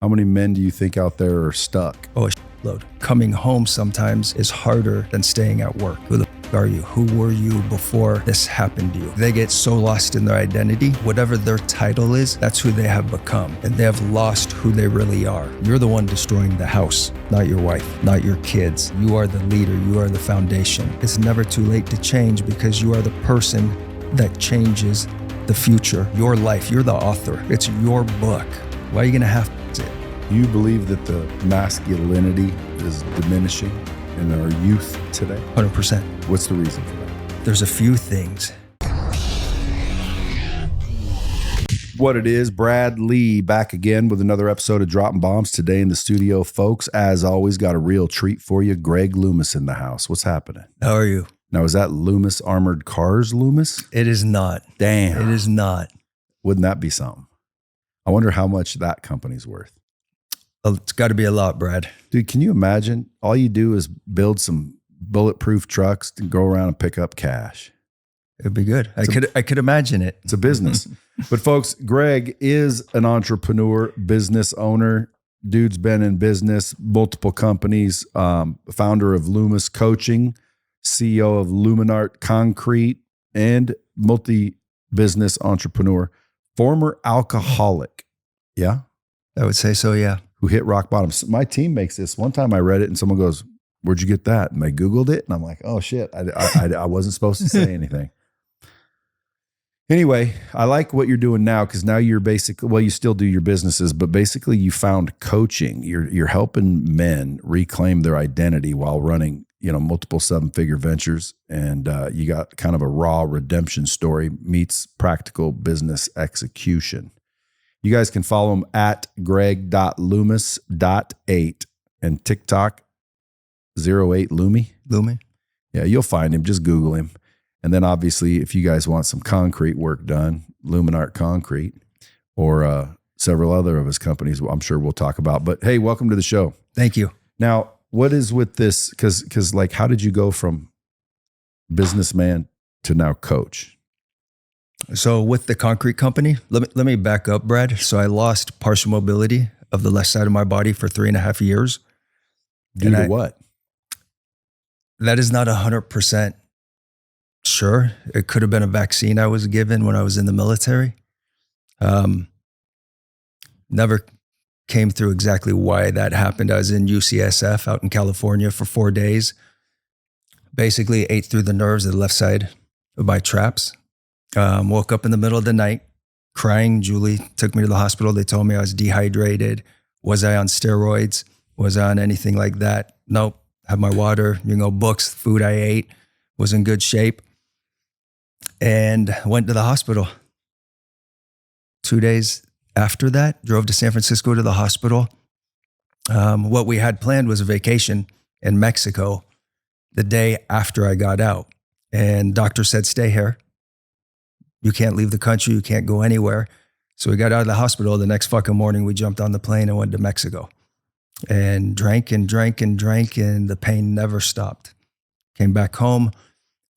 How many men do you think out there are stuck? Oh, a load. Coming home sometimes is harder than staying at work. Who the f are you? Who were you before this happened to you? They get so lost in their identity. Whatever their title is, that's who they have become. And they have lost who they really are. You're the one destroying the house, not your wife, not your kids. You are the leader. You are the foundation. It's never too late to change because you are the person that changes the future. Your life. You're the author. It's your book. Why are you going to have to? You believe that the masculinity is diminishing in our youth today? 100%. What's the reason for that? There's a few things. What it is, Brad Lee back again with another episode of Dropping Bombs. Today in the studio, folks, as always, got a real treat for you. Greg Loomis in the house. What's happening? How are you? Now, is that Loomis Armored Cars Loomis? It is not. Damn. It is not. Wouldn't that be something? I wonder how much that company's worth. Oh, it's got to be a lot, Brad. Dude, can you imagine? All you do is build some bulletproof trucks and go around and pick up cash. It'd be good. I could imagine it. It's a business. But folks, Greg is an entrepreneur, business owner. Dude's been in business, multiple companies, founder of Loomis Coaching, CEO of Luminart Concrete, and multi-business entrepreneur, former alcoholic. Yeah? I would say so, yeah. Who hit rock bottom. My team makes this. One time I read it and someone goes, "Where'd you get that?" And they Googled it and I'm like, oh shit, I wasn't supposed to say anything. Anyway, I like what you're doing now because now you're basically, well, you still do your businesses, but basically you found coaching. You're helping men reclaim their identity while running, multiple 7-figure ventures. And you got kind of a raw redemption story meets practical business execution. You guys can follow him at greg.loomis.8 and TikTok 08Loomy. Loomy? Yeah, you'll find him. Just Google him. And then obviously, if you guys want some concrete work done, Luminart Concrete or several other of his companies, I'm sure we'll talk about. But hey, welcome to the show. Thank you. Now, what is with this? Because like, how did you go from businessman to now coach? So with the concrete company, let me back up, Brad. So I lost partial mobility of the left side of my body for 3.5 years. Due to what? That is not 100% sure. It could have been a vaccine I was given when I was in the military. Never came through exactly why that happened. I was in UCSF out in California for 4 days. Basically ate through the nerves of the left side of my traps. Woke up in the middle of the night crying. Julie took me to the hospital. They told me I was dehydrated. Was I on steroids? Was I on anything like that? Nope. Had my water, books, food I ate, was in good shape. And went to the hospital. 2 days after that, drove to San Francisco to the hospital. What we had planned was a vacation in Mexico the day after I got out. And doctor said, stay here. You can't leave the country. You can't go anywhere. So we got out of the hospital. The next fucking morning, we jumped on the plane and went to Mexico and drank and drank and drank, and the pain never stopped. Came back home,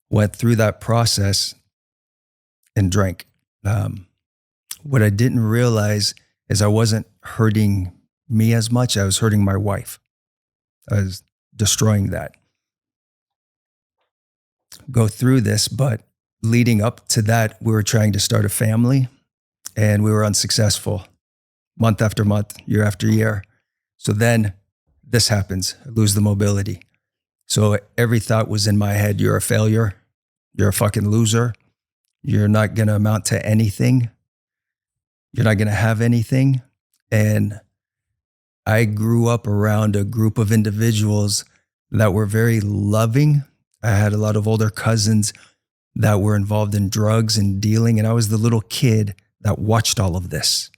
went through that process and drank. What I didn't realize is I wasn't hurting me as much. I was hurting my wife. I was destroying that. Go through this, but leading up to that, we were trying to start a family and we were unsuccessful month after month, year after year. So then this happens, I lose the mobility. So every thought was in my head, you're a failure, you're a fucking loser, you're not going to amount to anything, you're not going to have anything. And I grew up around a group of individuals that were very loving. I had a lot of older cousins that were involved in drugs and dealing. And I was the little kid that watched all of this.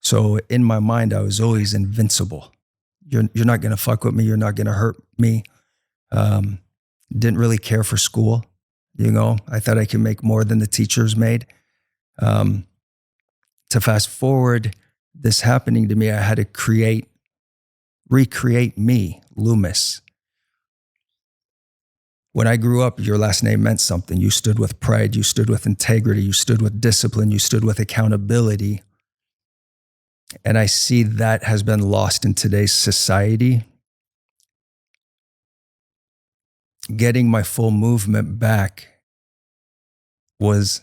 So in my mind, I was always invincible. You're not going to fuck with me. You're not going to hurt me. Didn't really care for school. I thought I could make more than the teachers made. To fast forward this happening to me, I had to recreate me, Loomis. When I grew up, your last name meant something. You stood with pride. You stood with integrity. You stood with discipline. You stood with accountability. And I see that has been lost in today's society. Getting my full movement back was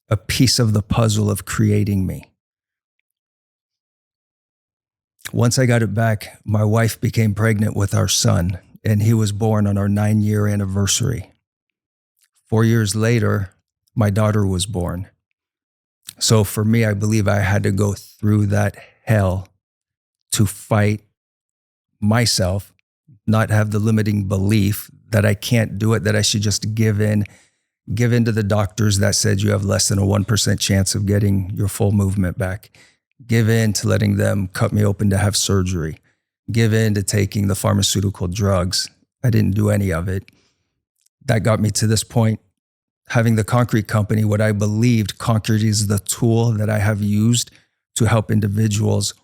a piece of the puzzle of creating me. Once I got it back, my wife became pregnant with our son, and he was born on our 9-year anniversary. 4 years later, my daughter was born. So for me, I believe I had to go through that hell to fight myself, not have the limiting belief that I can't do it, that I should just give in to the doctors that said you have less than a 1% chance of getting your full movement back. Give in to letting them cut me open to have surgery. Give in to taking the pharmaceutical drugs. I didn't do any of it. That got me to this point. Having the concrete company, what I believed concrete is the tool that I have used to help individuals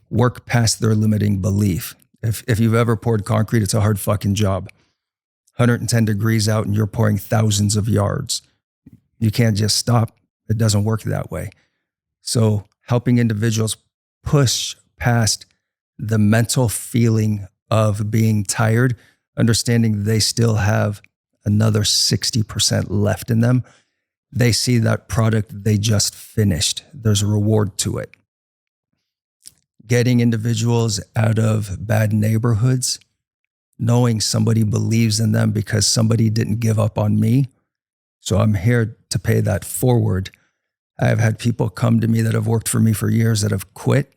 work past their limiting belief. If you've ever poured concrete, it's a hard fucking job. 110 degrees out and you're pouring thousands of yards. You can't just stop. It doesn't work that way. So helping individuals push past the mental feeling of being tired, understanding they still have another 60% left in them. They see that product they just finished. There's a reward to it. Getting individuals out of bad neighborhoods, knowing somebody believes in them because somebody didn't give up on me. So I'm here to pay that forward. I've had people come to me that have worked for me for years that have quit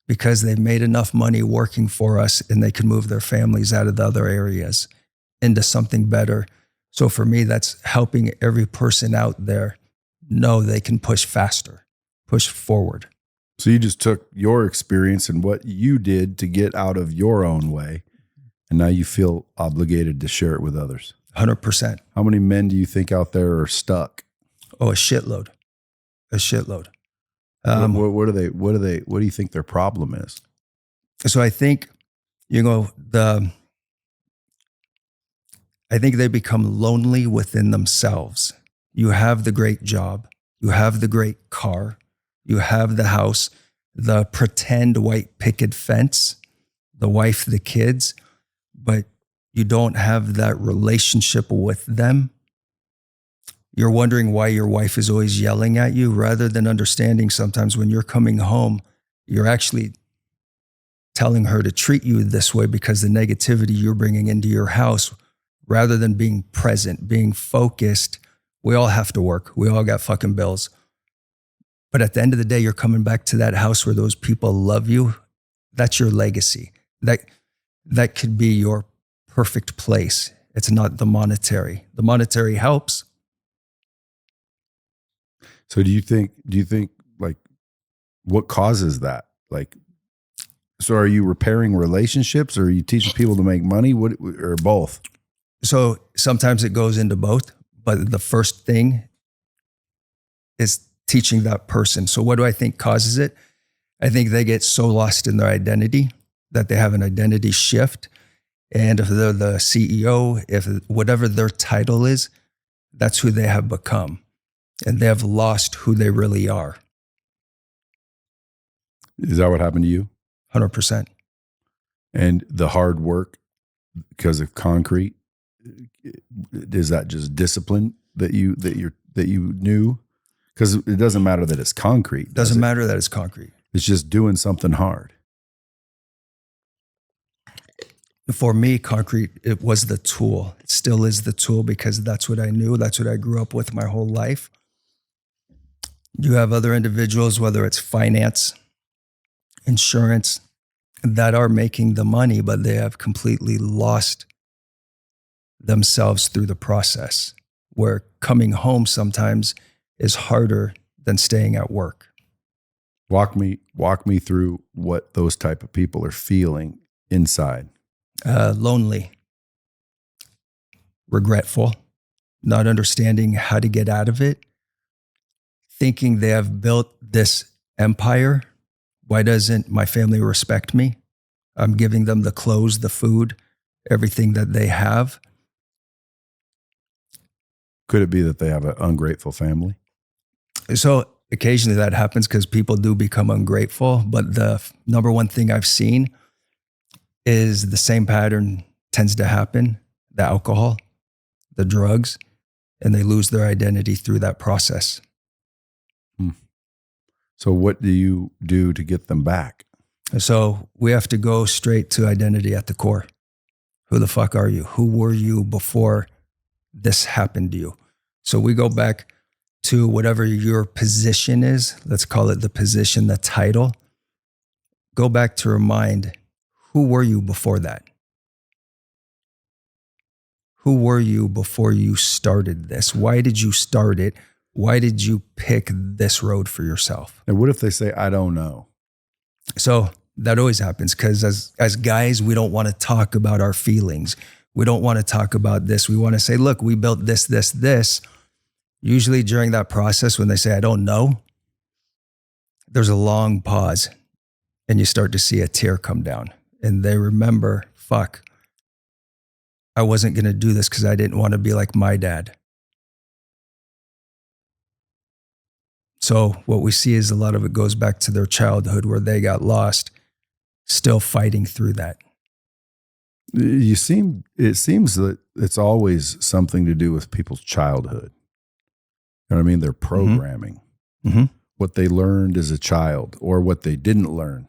because they've made enough money working for us and they can move their families out of the other areas into something better. So for me, that's helping every person out there know they can push faster, push forward. So you just took your experience and what you did to get out of your own way, and now you feel obligated to share it with others. 100%. How many men do you think out there are stuck? Oh, a shitload. A shitload. What do you think their problem is? So I think, I think they become lonely within themselves. You have the great job. You have the great car. You have the house, the pretend white picket fence, the wife, the kids, but you don't have that relationship with them. You're wondering why your wife is always yelling at you rather than understanding sometimes when you're coming home, you're actually telling her to treat you this way because the negativity you're bringing into your house, rather than being present, being focused. We all have to work. We all got fucking bills. But at the end of the day, you're coming back to that house where those people love you. That's your legacy. That could be your perfect place. It's not the monetary. The monetary helps. So do you think like what causes that? Like, so are you repairing relationships or are you teaching people to make money? Or both? So sometimes it goes into both, but the first thing is teaching that person. So what do I think causes it? I think they get so lost in their identity that they have an identity shift. And if they're the CEO, if whatever their title is, that's who they have become. And they have lost who they really are. Is that what happened to you? 100%. And the hard work because of concrete, is that just discipline that you knew? Because it doesn't matter that it's concrete. Doesn't matter that it's concrete. It's just doing something hard. For me, concrete, it was the tool. It still is the tool because that's what I knew. That's what I grew up with my whole life. You have other individuals, whether it's finance, insurance, that are making the money, but they have completely lost themselves through the process, where coming home sometimes is harder than staying at work. Walk me through what those type of people are feeling inside. Lonely, regretful, not understanding how to get out of it, thinking they have built this empire. Why doesn't my family respect me? I'm giving them the clothes, the food, everything that they have. Could it be that they have an ungrateful family? So occasionally that happens because people do become ungrateful. But the number one thing I've seen is the same pattern tends to happen: the alcohol, the drugs, and they lose their identity through that process. So what do you do to get them back? So we have to go straight to identity at the core. Who the fuck are you? Who were you before this happened to you? So we go back to whatever your position is. Let's call it the position, the title. Go back to remind, who were you before that? Who were you before you started this? Why did you start it? Why did you pick this road for yourself? And what if they say, I don't know? So that always happens because as guys, we don't want to talk about our feelings. We don't want to talk about this. We want to say, look, we built this, this, this. Usually during that process, when they say, I don't know, there's a long pause and you start to see a tear come down. And they remember, fuck, I wasn't going to do this because I didn't want to be like my dad. So what we see is a lot of it goes back to their childhood where they got lost, still fighting through that. It seems that it's always something to do with people's childhood. You know what I mean? Their programming, what they learned as a child or what they didn't learn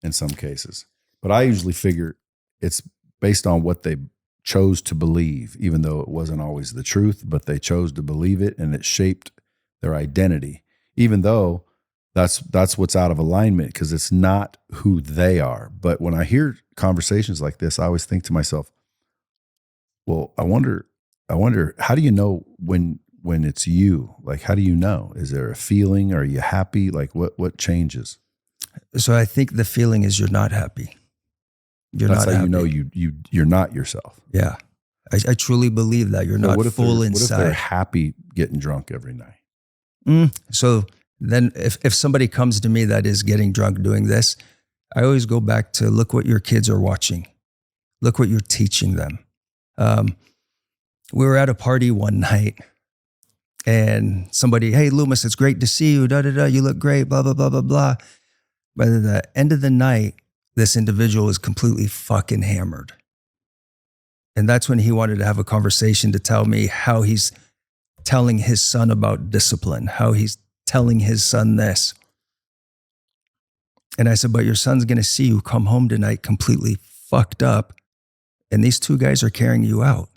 in some cases. But I usually figure it's based on what they chose to believe, even though it wasn't always the truth, but they chose to believe it and it shaped their identity. Even though that's what's out of alignment because it's not who they are. But when I hear conversations like this, I always think to myself, well, I wonder, how do you know when it's you? Like, how do you know? Is there a feeling? Are you happy? Like what changes? So I think the feeling is you're not happy. That's how you know you're not yourself. Yeah. I truly believe that you're not full inside. What if they're happy getting drunk every night? So then if somebody comes to me that is getting drunk doing this, I always go back to look what your kids are watching. Look what you're teaching them. We were at a party one night and somebody, hey, Loomis, it's great to see you. Da, da, da, you look great, blah, blah, blah, blah, blah. By the end of the night, this individual is completely fucking hammered. And that's when he wanted to have a conversation to tell me how he's telling his son about discipline, how he's telling his son this. And I said, but your son's going to see you come home tonight completely fucked up. And these two guys are carrying you out.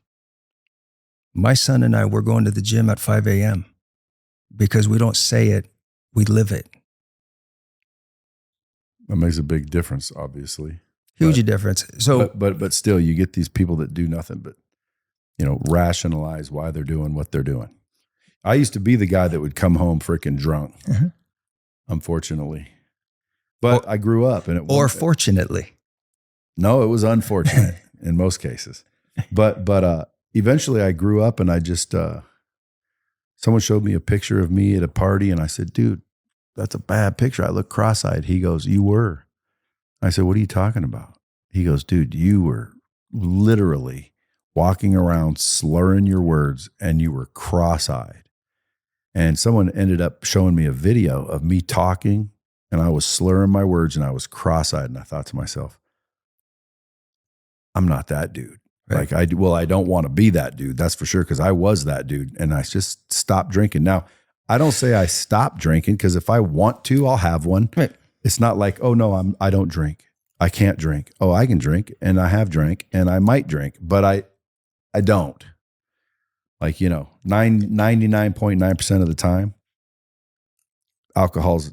My son and I, we're going to the gym at 5 a.m. because we don't say it, we live it. That makes a big difference, obviously. Huge difference. So, but still, you get these people that do nothing but, rationalize why they're doing what they're doing. I used to be the guy that would come home freaking drunk, unfortunately. But I grew up and fortunately. No, it was unfortunate in most cases. But eventually I grew up and I just, someone showed me a picture of me at a party and I said, dude, that's a bad picture. I look cross-eyed. He goes, you were. I said, what are you talking about? He goes, dude, you were literally walking around slurring your words and you were cross-eyed. And someone ended up showing me a video of me talking and I was slurring my words and I was cross-eyed. And I thought to myself, I'm not that dude. Right. I don't want to be that dude. That's for sure. Cause I was that dude and I just stopped drinking. Now I don't say I stopped drinking because if I want to, I'll have one. Right. It's not like, oh no, I don't drink. I can't drink. Oh, I can drink and I have drank and I might drink, but I don't. Like, 99.9% of the time, alcohol's,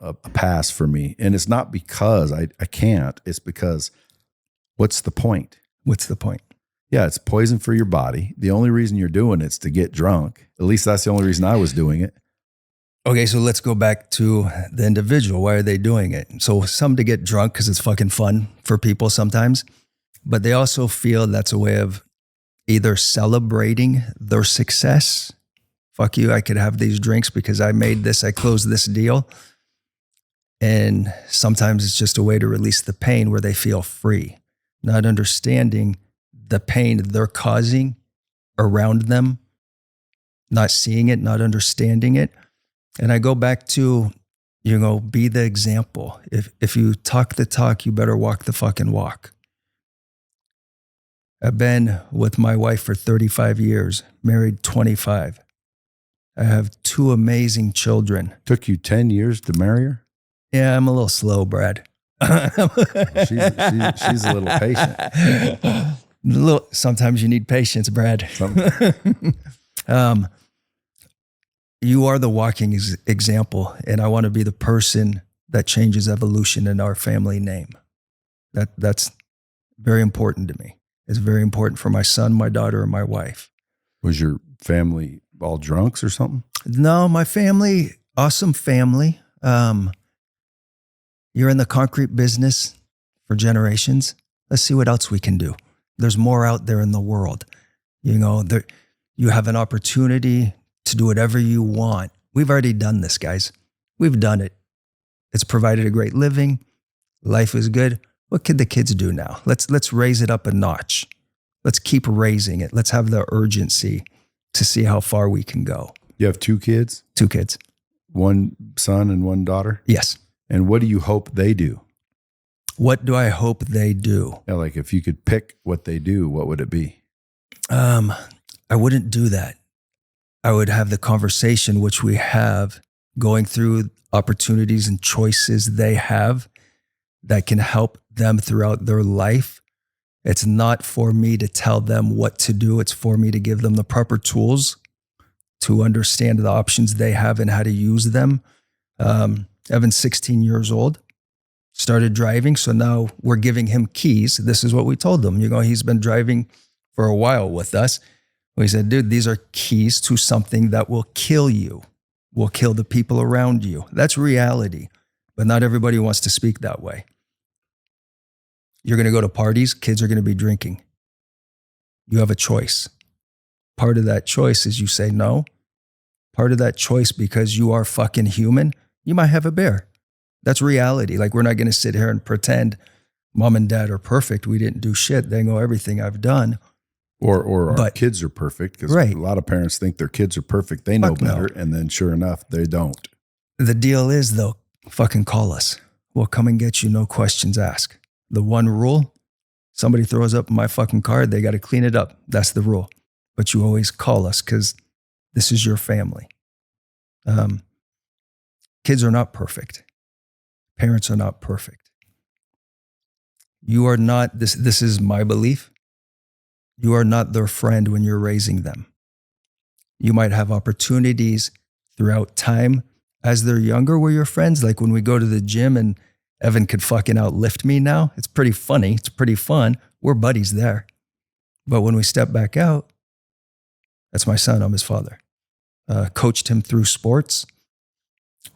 a pass for me. And it's not because I can't, it's because what's the point? What's the point? Yeah, it's poison for your body. The only reason you're doing it's to get drunk. At least that's the only reason I was doing it. Okay, so let's go back to the individual. Why are they doing it? So some to get drunk because it's fucking fun for people sometimes, but they also feel that's a way of either celebrating their success. Fuck you, I could have these drinks because I made this, I closed this deal. And sometimes it's just a way to release the pain where they feel free, not understanding the pain they're causing around them, not seeing it, not understanding it. And I go back to, be the example. If you talk the talk, you better walk the fucking walk. I've been with my wife for 35 years, married 25. I have 2 amazing children. Took you 10 years to marry her? Yeah, I'm a little slow, Brad. She's a little patient. Sometimes you need patience, Brad. You are the walking example, and I want to be the person that changes evolution in our family name. That's very important to me. It's very important for my son, my daughter, and my wife. Was your family all drunks or something? No, my family, awesome family. You're in the concrete business for generations. Let's see what else we can do. There's more out there in the world. You have an opportunity to do whatever you want. We've already done this, guys. We've done it. It's provided a great living. Life is good. What could the kids do now? Let's raise it up a notch. Let's keep raising it. Let's have the urgency to see how far we can go. You have 2 kids? 2 kids. 1 son and 1 daughter? Yes. And what do you hope they do? What do I hope they do? Yeah, like if you could pick what they do, what would it be? I wouldn't do that. I would have the conversation which we have, going through opportunities and choices they have that can help them throughout their life. It's not for me to tell them what to do. It's for me to give them the proper tools to understand the options they have and how to use them. Evan's 16 years old, started driving. So now we're giving him keys. This is what we told him. He's been driving for a while with us. We said, dude, these are keys to something that will kill you, will kill the people around you. That's reality. But not everybody wants to speak that way. You're going to go to parties, kids are going to be drinking. You have a choice. Part of that choice is you say no. Part of that choice, because you are fucking human, you might have a beer. That's reality. Like, we're not going to sit here and pretend mom and dad are perfect. We didn't do shit. They know everything I've done. Or our kids are perfect, because right. A lot of parents think their kids are perfect. They know better, and then sure enough, they don't. The deal is, though, fucking call us. We'll come and get you, no questions asked. The one rule, somebody throws up my fucking card, they got to clean it up. That's the rule. But you always call us, because this is your family. Kids are not perfect. Parents are not perfect. You are not, this is my belief, you are not their friend when you're raising them. You might have opportunities throughout time as they're younger where you're friends. Like when we go to the gym and Evan could fucking outlift me now. It's pretty funny. It's pretty fun. We're buddies there. But when we step back out, that's my son. I'm his father. Coached him through sports.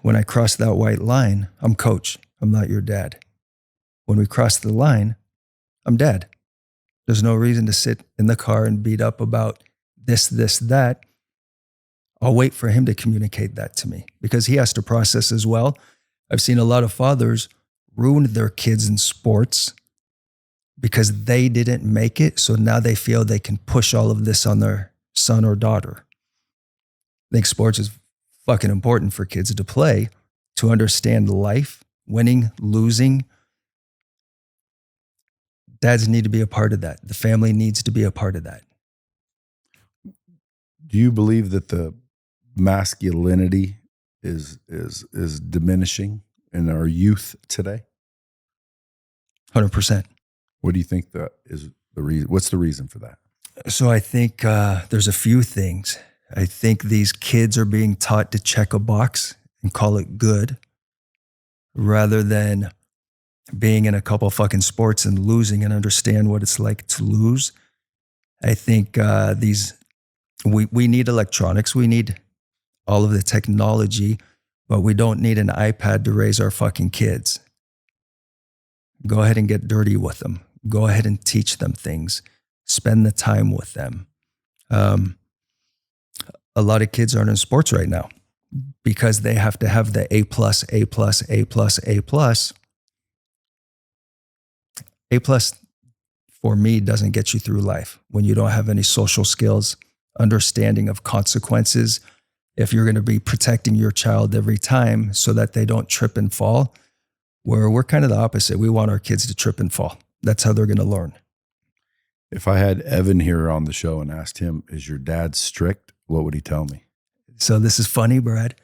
When I cross that white line, I'm coach. I'm not your dad. When we cross the line, I'm dad. There's no reason to sit in the car and beat up about this, that. I'll wait for him to communicate that to me, because he has to process as well. I've seen a lot of fathers ruin their kids in sports because they didn't make it. So now they feel they can push all of this on their son or daughter. I think sports is fucking important for kids to play, to understand life, winning, losing. Dads need to be a part of that. The family needs to be a part of that. Do you believe that the masculinity is diminishing in our youth today? 100%. What do you think that is the reason? What's the reason for that? So I think there's a few things. I think these kids are being taught to check a box and call it good, rather than being in a couple of fucking sports and losing and understand what it's like to lose. I think we need electronics. We need all of the technology, but we don't need an iPad to raise our fucking kids. Go ahead and get dirty with them. Go ahead and teach them things. Spend the time with them. A lot of kids aren't in sports right now because they have to have the A+, A+, A+, A+. A+ for me doesn't get you through life when you don't have any social skills, understanding of consequences, if you're going to be protecting your child every time so that they don't trip and fall, we're kind of the opposite. We want our kids to trip and fall. That's how they're going to learn. If I had Evan here on the show and asked him, is your dad strict? What would he tell me? So this is funny, Brad,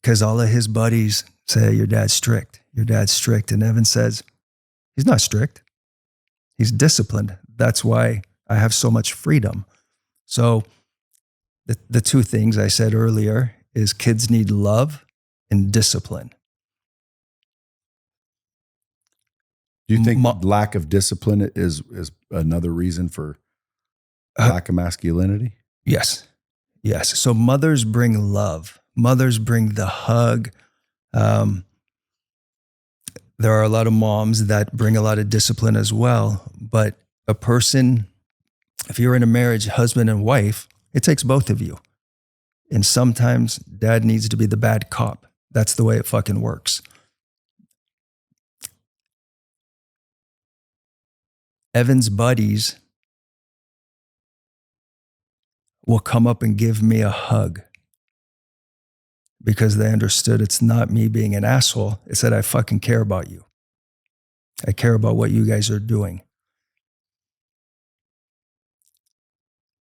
because all of his buddies say, your dad's strict. Your dad's strict. And Evan says, he's not strict. He's disciplined. That's why I have so much freedom. So the two things I said earlier is kids need love and discipline. Do you think lack of discipline is another reason for lack of masculinity? Yes. Yes. So mothers bring love. Mothers bring the hug. There are a lot of moms that bring a lot of discipline as well. But a person, if you're in a marriage, husband and wife, it takes both of you. And sometimes dad needs to be the bad cop. That's the way it fucking works. Evan's buddies will come up and give me a hug because they understood it's not me being an asshole. It's that I fucking care about you. I care about what you guys are doing.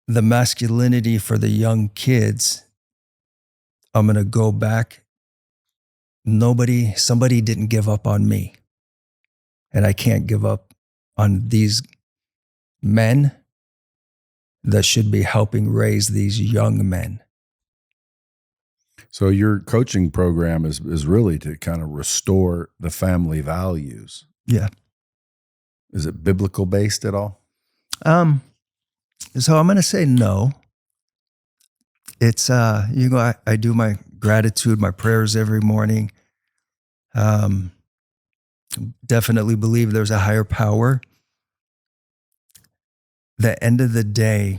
The masculinity for the young kids, I'm going to go back. Somebody didn't give up on me. And I can't give up on these men that should be helping raise these young men. So your coaching program is really to kind of restore the family values. Yeah. Is it biblical based at all? So I'm going to say no. It's, I do my gratitude, my prayers every morning. Definitely believe there's a higher power. The end of the day,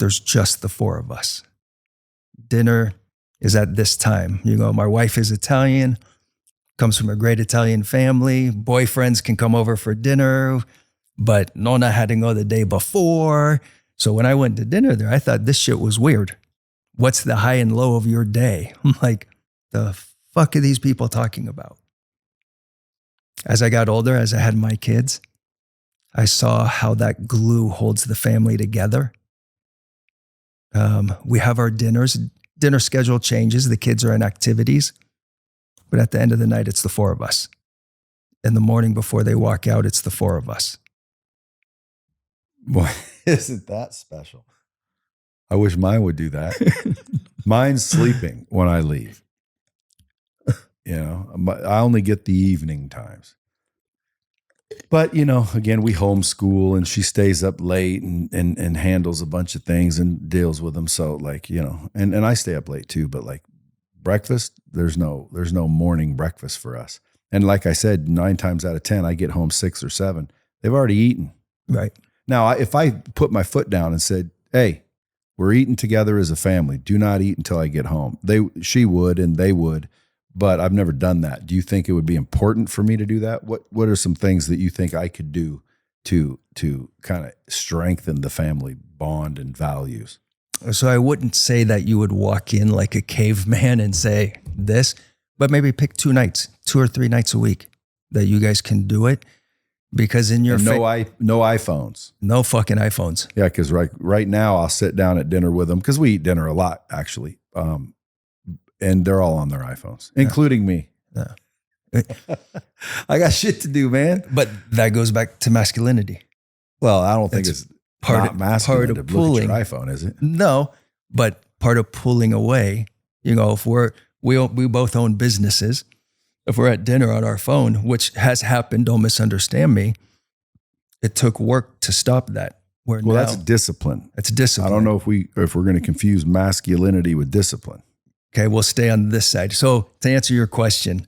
there's just the four of us. Dinner is at this time. My wife is Italian, comes from a great Italian family. Boyfriends can come over for dinner, but Nonna had to go the day before. So when I went to dinner there, I thought this shit was weird. What's the high and low of your day? I'm like, the fuck are these people talking about? As I got older, as I had my kids, I saw how that glue holds the family together. We have our dinners. Dinner schedule changes. The kids are in activities. But at the end of the night, it's the four of us. In the morning before they walk out, it's the four of us. Boy, isn't that special? I wish mine would do that. Mine's sleeping when I leave. I only get the evening times. But, again, we homeschool and she stays up late and handles a bunch of things and deals with them. So and I stay up late too, but like breakfast, there's no morning breakfast for us. And like I said, 9 times out of 10, I get home 6 or 7. They've already eaten. Right. Now, if I put my foot down and said, hey, we're eating together as a family, do not eat until I get home. She would, and they would. But I've never done that. Do you think it would be important for me to do that? What are some things that you think I could do to kind of strengthen the family bond and values? So I wouldn't say that you would walk in like a caveman and say this, but maybe pick 2 or 3 nights a week that you guys can do it. Because in your no iPhones, no fucking iPhones. Yeah, because right now I'll sit down at dinner with them because we eat dinner a lot actually. And they're all on their iPhones, including me. Yeah. I got shit to do, man. But that goes back to masculinity. Well, I don't think it's not masculine to look at your iPhone, is it? No, but part of pulling away, if we both own businesses, if we're at dinner on our phone, which has happened, don't misunderstand me, it took work to stop that. That's discipline. It's discipline. I don't know if we're going to confuse masculinity with discipline. Okay, we'll stay on this side. So to answer your question,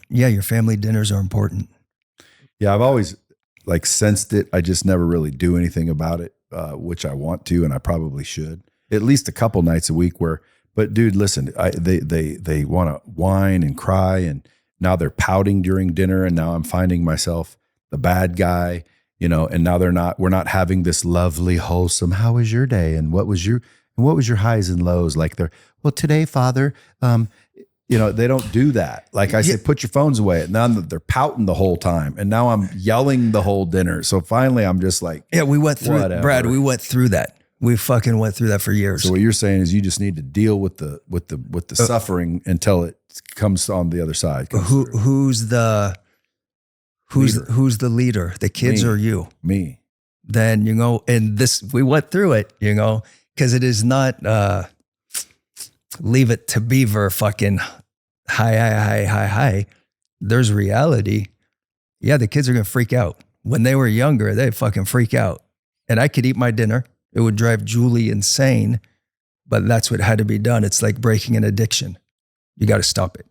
yeah, your family dinners are important. Yeah, I've always sensed it. I just never really do anything about it, which I want to, and I probably should. At least a couple nights a week but dude, listen, they want to whine and cry, and now they're pouting during dinner, and now I'm finding myself the bad guy, and now we're not having this lovely, wholesome, how was your day? And what was And what was your highs and lows? Like well, today, Father, they don't do that. Like I say, put your phones away. And now they're pouting the whole time. And now I'm yelling the whole dinner. So finally I'm just like, yeah, we went through whatever. Brad, we went through that. We fucking went through that for years. So what you're saying is you just need to deal with the suffering until it comes on the other side. Who's the leader? The kids or you? Me. Then, and we went through it, because it is not leave it to beaver fucking high. There's reality. Yeah, the kids are going to freak out. When they were younger, they'd fucking freak out. And I could eat my dinner. It would drive Julie insane, but that's what had to be done. It's like breaking an addiction. You got to stop it.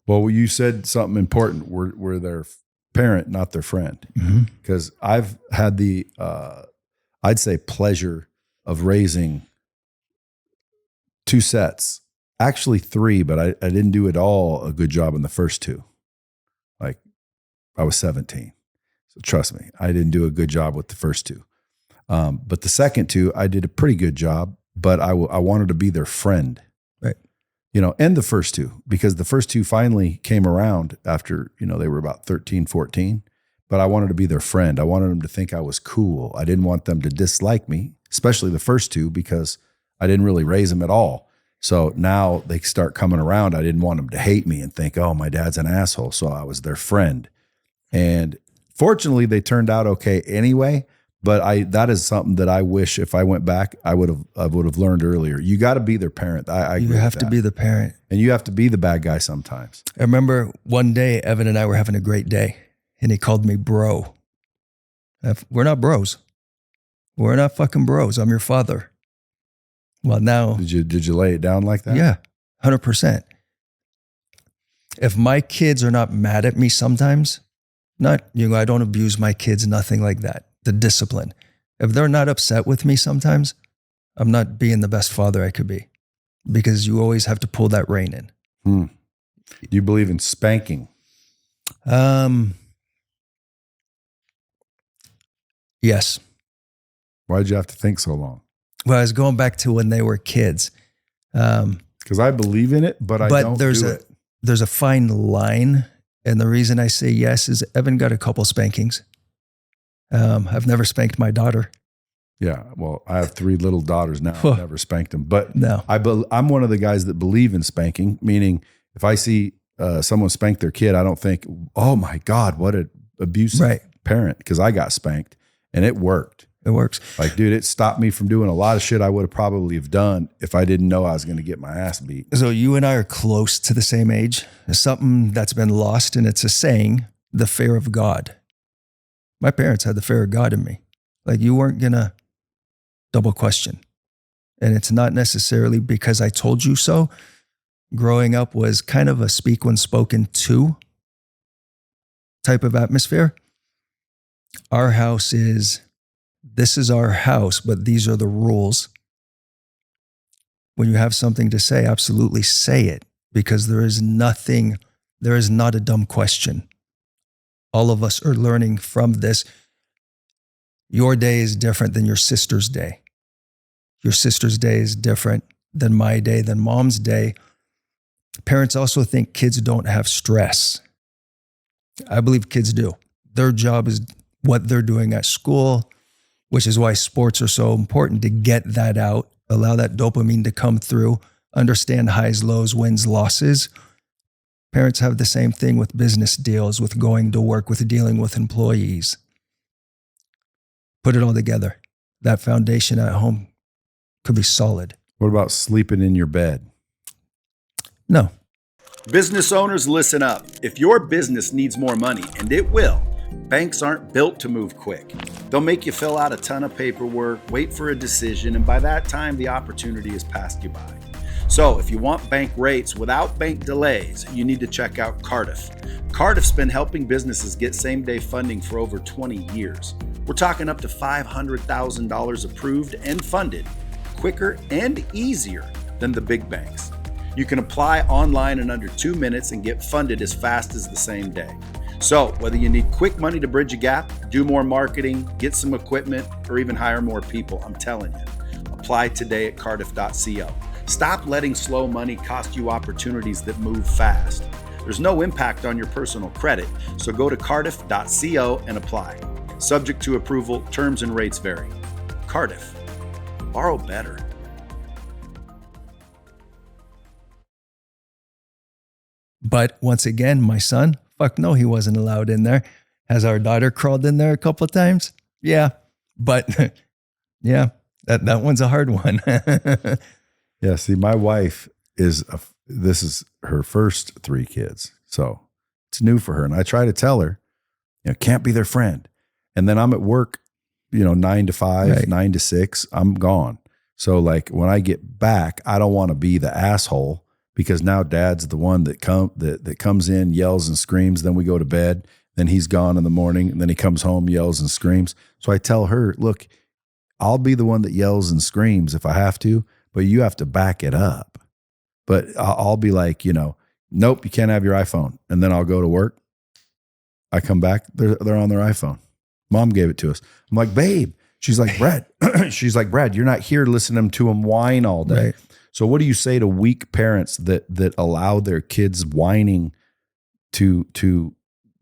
Well, you said something important. We're their parent, not their friend. Because I've had the, I'd say, pleasure of raising 2 sets, actually 3, but I didn't do at all a good job in the first 2. Like I was 17. So trust me, I didn't do a good job with the first 2. But the second 2, I did a pretty good job, but I wanted to be their friend. Right. And the first 2, because the first 2 finally came around after, they were about 13, 14, but I wanted to be their friend. I wanted them to think I was cool. I didn't want them to dislike me, especially the first 2, because I didn't really raise them at all. So now they start coming around. I didn't want them to hate me and think, oh, my dad's an asshole. So I was their friend. And fortunately, they turned out okay anyway. But that is something that I wish if I went back, I would have learned earlier. You got to be their parent. I you have to be the parent. And you have to be the bad guy sometimes. I remember one day, Evan and I were having a great day, and he called me bro. We're not bros. We're not fucking bros. I'm your father. Well, now. Did you lay it down like that? Yeah, 100%. If my kids are not mad at me sometimes, I don't abuse my kids, nothing like that. The discipline. If they're not upset with me sometimes, I'm not being the best father I could be, because you always have to pull that rein in. Do you believe in spanking? Yes. Why did you have to think so long? Well, I was going back to when they were kids. Because I believe in it, but I don't do it. There's a fine line. And the reason I say yes is Evan got a couple spankings. I've never spanked my daughter. Yeah, well, I have 3 little daughters now. I've never spanked them. But no. I'm one of the guys that believe in spanking, meaning if I see someone spank their kid, I don't think, oh my God, what an abusive parent, because I got spanked and it worked. It works. Like, dude, it stopped me from doing a lot of shit I would have probably have done if I didn't know I was going to get my ass beat. So you and I are close to the same age. There's something that's been lost, and it's a saying, the fear of God. My parents had the fear of God in me. Like, you weren't going to double question. And it's not necessarily because I told you so. Growing up was kind of a speak when spoken to type of atmosphere. Our house this is our house, but these are the rules. When you have something to say, absolutely say it, because there is not a dumb question. All of us are learning from this. Your day is different than your sister's day. Your sister's day is different than my day, than mom's day. Parents also think kids don't have stress. I believe kids do. Their job is what they're doing at school, which is why sports are so important, to get that out, allow that dopamine to come through, understand highs, lows, wins, losses. Parents have the same thing with business deals, with going to work, with dealing with employees. Put it all together. That foundation at home could be solid. What about sleeping in your bed? No. Business owners, listen up. If your business needs more money, and it will, banks aren't built to move quick. They'll make you fill out a ton of paperwork, wait for a decision, and by that time, the opportunity has passed you by. So if you want bank rates without bank delays, you need to check out Cardiff. Cardiff's been helping businesses get same-day funding for over 20 years. We're talking up to $500,000 approved and funded, quicker and easier than the big banks. You can apply online in under 2 minutes and get funded as fast as the same day. So whether you need quick money to bridge a gap, do more marketing, get some equipment, or even hire more people, I'm telling you, Apply today at cardiff.co. Stop letting slow money cost you opportunities that move fast. There's no impact on your personal credit, so go to cardiff.co and apply. Subject to approval, terms and rates vary. Cardiff. Borrow better. But once again, my son, fuck no, he wasn't allowed in there. Has our daughter crawled in there a couple of times? Yeah. But yeah, that one's a hard one. Yeah, see, my wife this is her first 3 kids. So it's new for her. And I try to tell her, can't be their friend. And then I'm at work, 9 to 5, Right. 9 to 6, I'm gone. So like when I get back, I don't want to be the asshole because now dad's the one that comes in, yells and screams. Then we go to bed. Then he's gone in the morning. And then he comes home, yells and screams. So I tell her, look, I'll be the one that yells and screams if I have to, but you have to back it up. But I'll be like, nope, you can't have your iPhone. And then I'll go to work. I come back, they're on their iPhone. Mom gave it to us. I'm like, babe. She's like, Brad. She's like, Brad, you're not here listening to them whine all day. Right. So what do you say to weak parents that allow their kids whining to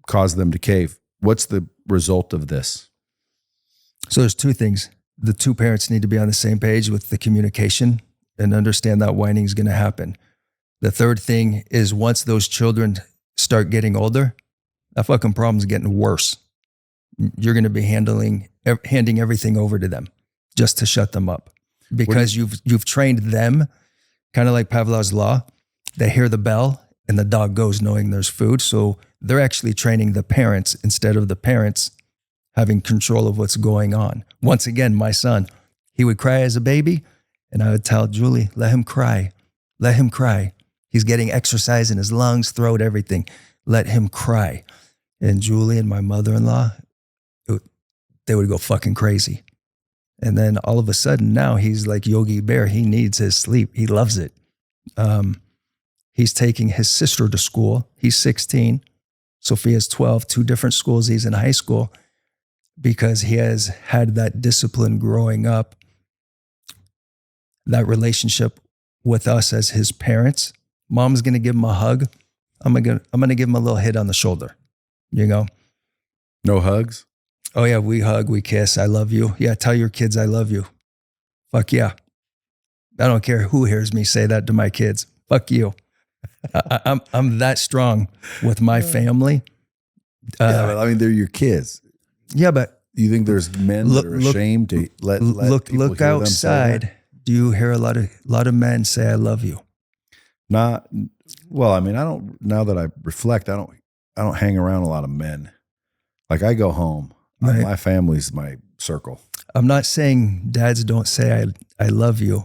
cause them to cave? What's the result of this? So there's 2 things. The 2 parents need to be on the same page with the communication and understand that whining is going to happen. The third thing is once those children start getting older, that fucking problem's getting worse. You're going to be handing everything over to them just to shut them up because you've trained them kind of like Pavlov's law. They hear the bell and the dog goes knowing there's food. So they're actually training the parents instead of the parents having control of what's going on. Once again, my son, he would cry as a baby and I would tell Julie, let him cry. Let him cry. He's getting exercise in his lungs, throat, everything. Let him cry. And Julie and my mother-in-law, they would go fucking crazy. And then all of a sudden now he's like Yogi Bear. He needs his sleep. He loves it. He's taking his sister to school. He's 16. Sophia's 12, 2 different schools. He's in high school because he has had that discipline growing up, that relationship with us as his parents. Mom's going to give him a hug. I'm going to give him a little hit on the shoulder. No hugs? Oh yeah, we hug, we kiss. I love you. Yeah, tell your kids I love you. Fuck yeah. I don't care who hears me say that to my kids. Fuck you. I'm that strong with my family. Yeah, but they're your kids. Yeah, but You think there's men that are ashamed to let people look hear outside. them say Do you hear a lot of men say I love you? that? I don't. Now that I reflect, I don't hang around a lot of men. Like I go home. Right. My family's my circle. I'm not saying dads don't say I love you.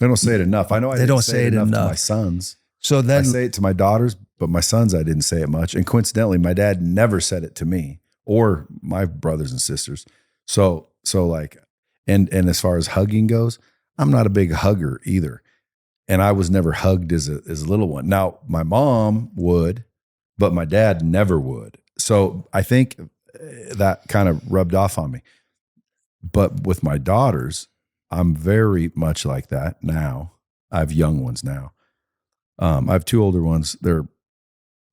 They don't say it enough. I know They don't say it enough to enough. my sons. So then I say it to my daughters, but my sons, I didn't say it much. And coincidentally, my dad never said it to me or my brothers and sisters. So like, and as far as hugging goes, I'm not a big hugger either. And I was never hugged as a little one. Now my mom would, but my dad never would. So I think that kind of rubbed off on me. But with my daughters, I'm very much like that now. I have young ones now. I have 2 older ones. They're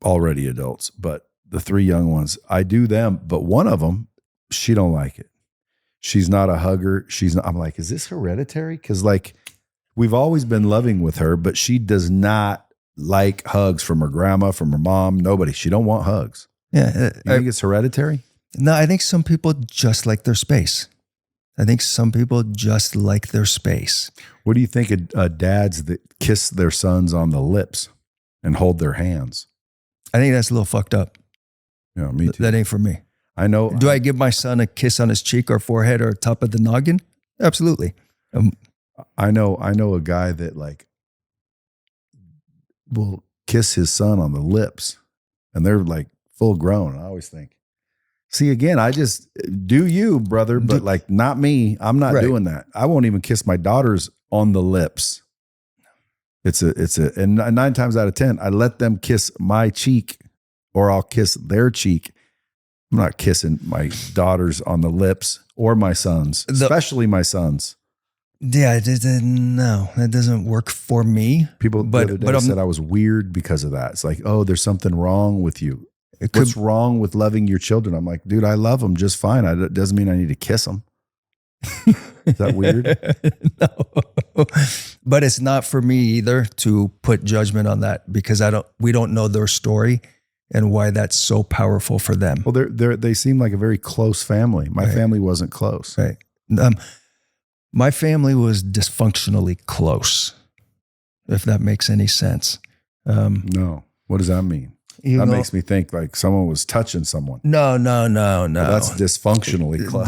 already adults, but the 3 young ones, I do them. But one of them, she don't like it. She's not a hugger. I'm like, is this hereditary? Because like we've always been loving with her, but she does not like hugs from her grandma, from her mom, nobody. She don't want hugs. yeah, You think it's hereditary? no, I think some people just like their space. I think some people just like their space. What do you think of dads that kiss their sons on the lips and hold their hands? I think that's a little fucked up. Yeah, me too. That ain't for me. I know. Do I give my son a kiss on his cheek or forehead or top of the noggin? Absolutely. I know a guy that like will kiss his son on the lips and they're like full grown. And I always think, see, again, I just do you, brother, but like not me. I'm not Right. doing that. I won't even kiss my daughters on the lips. And 9 times out of 10, I let them kiss my cheek or I'll kiss their cheek. I'm not kissing my daughters on the lips or my sons, especially my sons. Yeah, no, that doesn't work for me. People the other day said I was weird because of that. It's like, oh, there's something wrong with you. What's wrong with loving your children? I'm like, dude, I love them just fine. It doesn't mean I need to kiss them. Is that weird? No, but it's not for me either to put judgment on that, because we don't know their story and why that's so powerful for them. Well, they seem like a very close family. My family wasn't close. Right. My family was dysfunctionally close, if that makes any sense. No. What does that mean? That makes me think like someone was touching someone. No. Well, that's dysfunctionally close.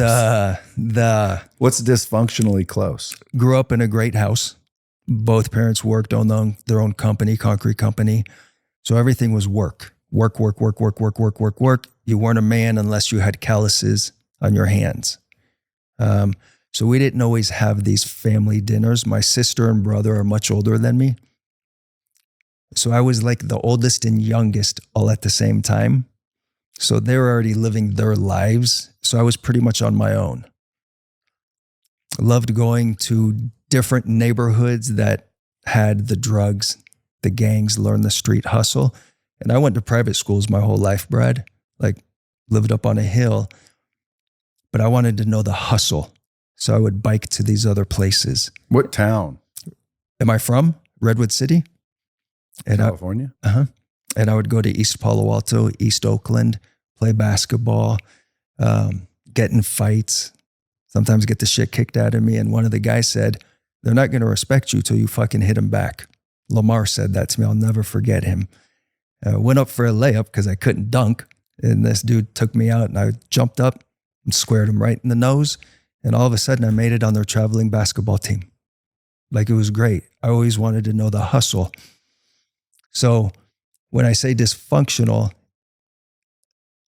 What's dysfunctionally close? Grew up in a great house. Both parents worked on their own company, concrete company. So everything was work. Work. You weren't a man unless you had calluses on your hands. So we didn't always have these family dinners. My sister and brother are much older than me. So I was like the oldest and youngest all at the same time. So they were already living their lives. So I was pretty much on my own. I loved going to different neighborhoods that had the drugs, the gangs, learn the street hustle. And I went to private schools my whole life, Brad, like lived up on a hill, but I wanted to know the hustle. So I would bike to these other places. What town? Am I from? Redwood City. California? And I would go to East Palo Alto, East Oakland, play basketball, get in fights, sometimes get the shit kicked out of me. And one of the guys said, they're not going to respect you till you fucking hit them back. Lamar said that to me. I'll never forget him. Went up for a layup because I couldn't dunk. And this dude took me out and I jumped up and squared him right in the nose. And all of a sudden I made it on their traveling basketball team. Like, it was great. I always wanted to know the hustle. So when I say dysfunctional,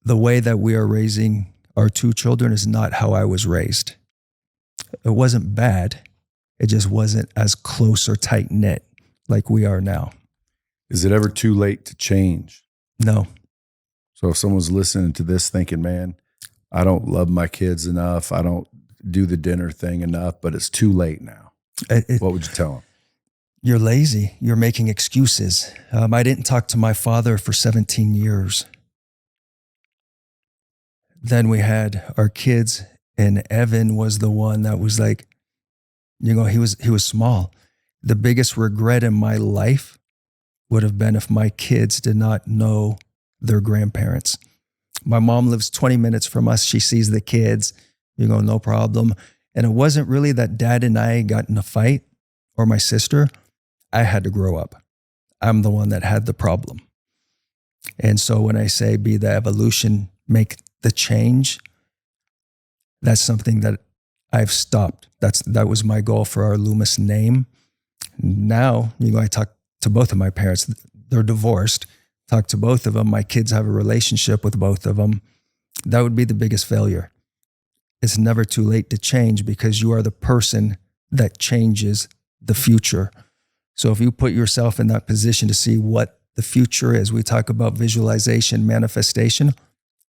the way that we are raising our two children is not how I was raised. It wasn't bad. It just wasn't as close or tight knit like we are now. Is it ever too late to change? No. So if someone's listening to this thinking, man, I don't love my kids enough, I don't do the dinner thing enough, but it's too late now, what would you tell them? You're lazy. You're making excuses. I didn't talk to my father for 17 years. Then we had our kids, and Evan was the one that was like, he was small. The biggest regret in my life would have been if my kids did not know their grandparents. My mom lives 20 minutes from us. She sees the kids, no problem. And it wasn't really that dad and I got in a fight, or my sister. I had to grow up. I'm the one that had the problem. And so when I say be the evolution, make the change, that's something that I've stopped. That was my goal for our Loomis name. Now, I talk to both of my parents. They're divorced. Talk to both of them. My kids have a relationship with both of them. That would be the biggest failure. It's never too late to change, because you are the person that changes the future. So if you put yourself in that position to see what the future is, we talk about visualization, manifestation,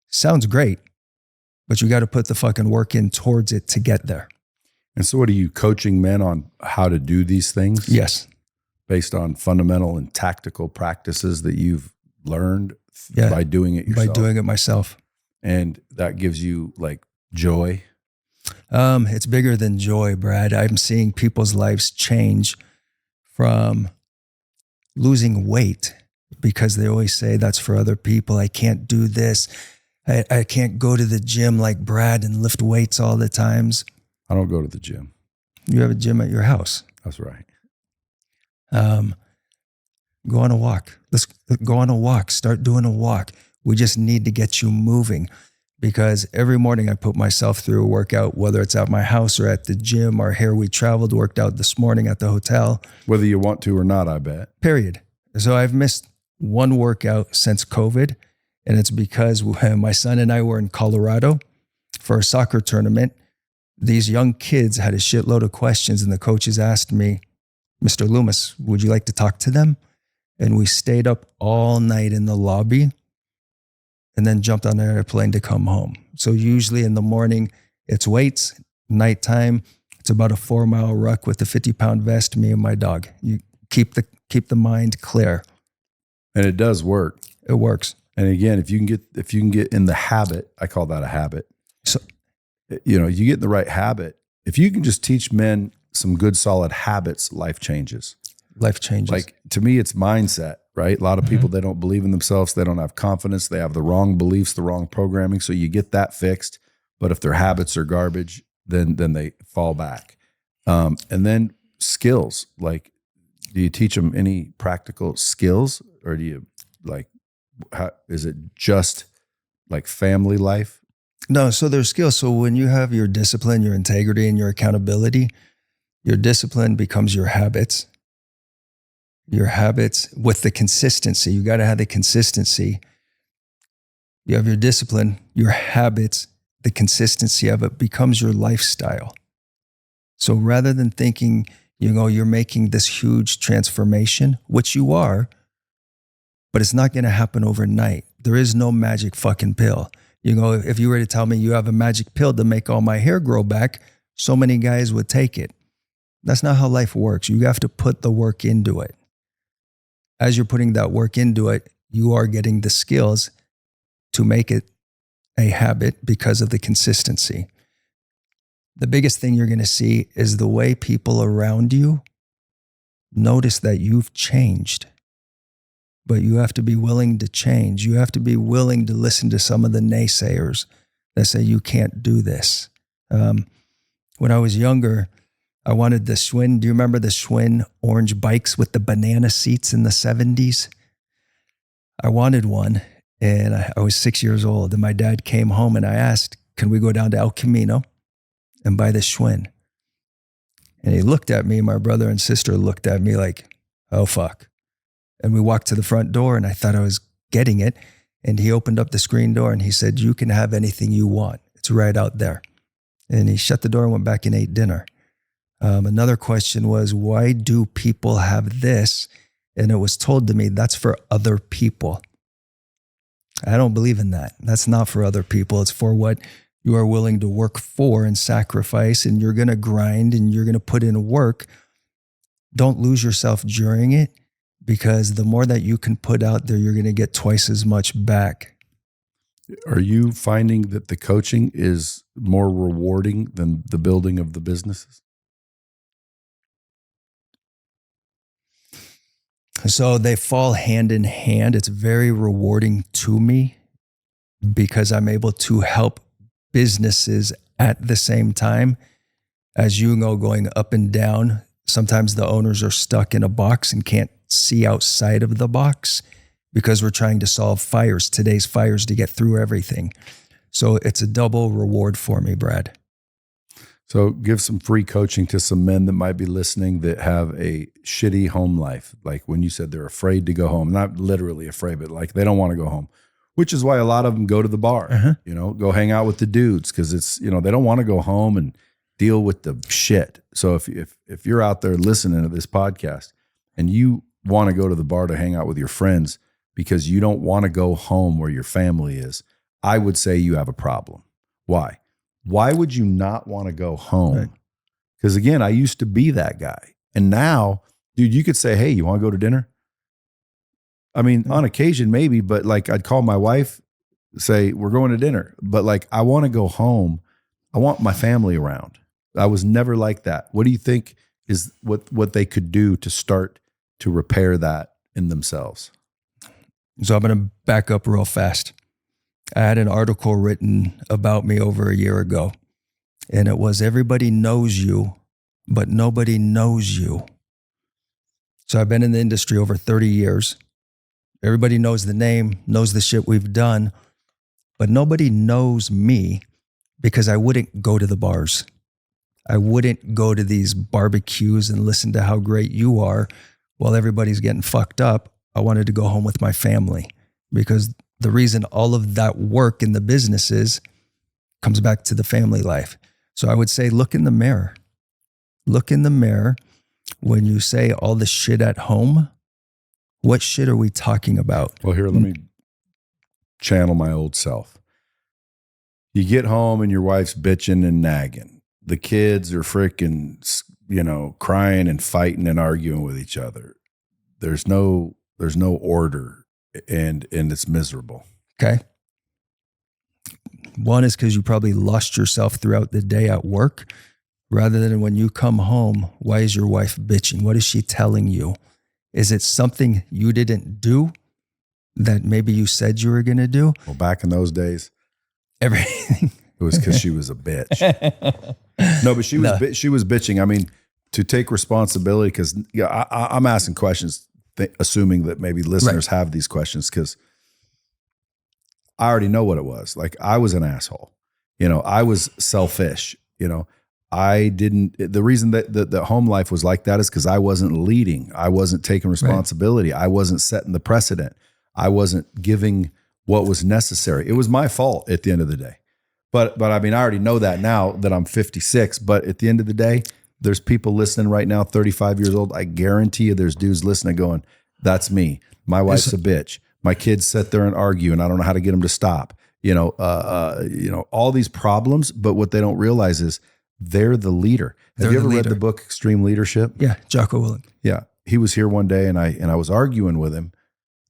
sounds great, but you got to put the fucking work in towards it to get there. And so what are you coaching men on how to do these things? Yes. Based on fundamental and tactical practices that you've learned by doing it yourself? By doing it myself. And that gives you like joy? It's bigger than joy, Brad. I'm seeing people's lives change from losing weight, because they always say that's for other people. I can't do this. I can't go to the gym like Brad and lift weights all the times. I don't go to the gym. You have a gym at your house. That's right. Go on a walk. Let's go on a walk. Start doing a walk. We just need to get you moving, because every morning I put myself through a workout, whether it's at my house or at the gym or here we traveled, worked out this morning at the hotel. Whether you want to or not, I bet. Period. So I've missed one workout since COVID, and it's because my son and I were in Colorado for a soccer tournament. These young kids had a shitload of questions, and the coaches asked me, Mr. Loomis, would you like to talk to them? And we stayed up all night in the lobby and then jumped on an airplane to come home. So usually in the morning, it's weights, nighttime, It's about a 4-mile ruck with a 50-pound vest, me and my dog. You keep the mind clear. And it does work. It works. And again, if you can get in the habit, I call that a habit. So, you get in the right habit. If you can just teach men some good, solid habits, life changes. Life changes. Like, to me, it's mindset, right? A lot of people, they don't believe in themselves. They don't have confidence. They have the wrong beliefs, the wrong programming. So you get that fixed. But if their habits are garbage, then they fall back. And then skills, like, do you teach them any practical skills, or do you is it just like family life? No, so there's skills. So when you have your discipline, your integrity, and your accountability, your discipline becomes your habits. Your habits with the consistency. You got to have the consistency. You have your discipline, your habits, the consistency of it becomes your lifestyle. So rather than thinking, you're making this huge transformation, which you are, but it's not going to happen overnight. There is no magic fucking pill. If you were to tell me you have a magic pill to make all my hair grow back, so many guys would take it. That's not how life works. You have to put the work into it. As you're putting that work into it, you are getting the skills to make it a habit because of the consistency. The biggest thing you're going to see is the way people around you notice that you've changed. But you have to be willing to change. You have to be willing to listen to some of the naysayers that say you can't do this. When I was younger, I wanted the Schwinn. Do you remember the Schwinn orange bikes with the banana seats in the 70s? I wanted one, and I was 6 years old. And my dad came home, and I asked, can we go down to El Camino and buy the Schwinn? And he looked at me. My brother and sister looked at me like, oh, fuck. And we walked to the front door, and I thought I was getting it. And he opened up the screen door, and he said, you can have anything you want. It's right out there. And he shut the door and went back and ate dinner. Another question was, why do people have this? And it was told to me, that's for other people. I don't believe in that. That's not for other people. It's for what you are willing to work for and sacrifice, and you're going to grind and you're going to put in work. Don't lose yourself during it, because the more that you can put out there, you're going to get twice as much back. Are you finding that the coaching is more rewarding than the building of the businesses? So they fall hand in hand. It's very rewarding to me because I'm able to help businesses at the same time. As you know, going up and down, sometimes the owners are stuck in a box and can't see outside of the box because we're trying to solve fires, today's fires, to get through everything. So it's a double reward for me, Brad. So give some free coaching to some men that might be listening that have a shitty home life. Like when you said they're afraid to go home, not literally afraid, but like they don't want to go home, which is why a lot of them go to the bar, go hang out with the dudes. Cause it's, they don't want to go home and deal with the shit. So if you're out there listening to this podcast and you want to go to the bar to hang out with your friends because you don't want to go home where your family is, I would say you have a problem. Why? Why would you not want to go home? Because again, I used to be that guy. And now, dude, you could say, hey, you want to go to dinner? I mean, on occasion, maybe, but like I'd call my wife, say, we're going to dinner. But like, I want to go home. I want my family around. I was never like that. What do you think is what they could do to start to repair that in themselves? So I'm going to back up real fast. I had an article written about me over a year ago, and it was, everybody knows you, but nobody knows you. So I've been in the industry over 30 years. Everybody knows the name, knows the shit we've done, but nobody knows me because I wouldn't go to the bars. I wouldn't go to these barbecues and listen to how great you are while everybody's getting fucked up. I wanted to go home with my family because the reason all of that work in the businesses comes back to the family life. So I would say, look in the mirror. Look in the mirror. When you say all the shit at home, what shit are we talking about? Well, here, let me channel my old self. You get home and your wife's bitching and nagging. the kids are freaking, crying and fighting and arguing with each other. There's no order, and it's miserable. Okay. One is because you probably lost yourself throughout the day at work, rather than when you come home, why is your wife bitching? What is she telling you? Is it something you didn't do that maybe you said you were going to do? Well, back in those days, everything. It was because she was a bitch. No, but she was bitching. I mean, to take responsibility, because I'm asking questions, assuming that maybe listeners have these questions, because I already know what it was. Like, I was an asshole. I was selfish. The reason that the home life was like that is because I wasn't leading. I wasn't taking responsibility. I wasn't setting the precedent. I wasn't giving what was necessary. It was my fault at the end of the day. But I mean, I already know that now that I'm 56, but at the end of the day, there's people listening right now, 35 years old. I guarantee you there's dudes listening going, that's me. My wife's a bitch. My kids sit there and argue and I don't know how to get them to stop. All these problems, but what they don't realize is they're the leader. Have you ever read the book Extreme Leadership? Yeah, Jocko Willink. Yeah. He was here one day and I was arguing with him.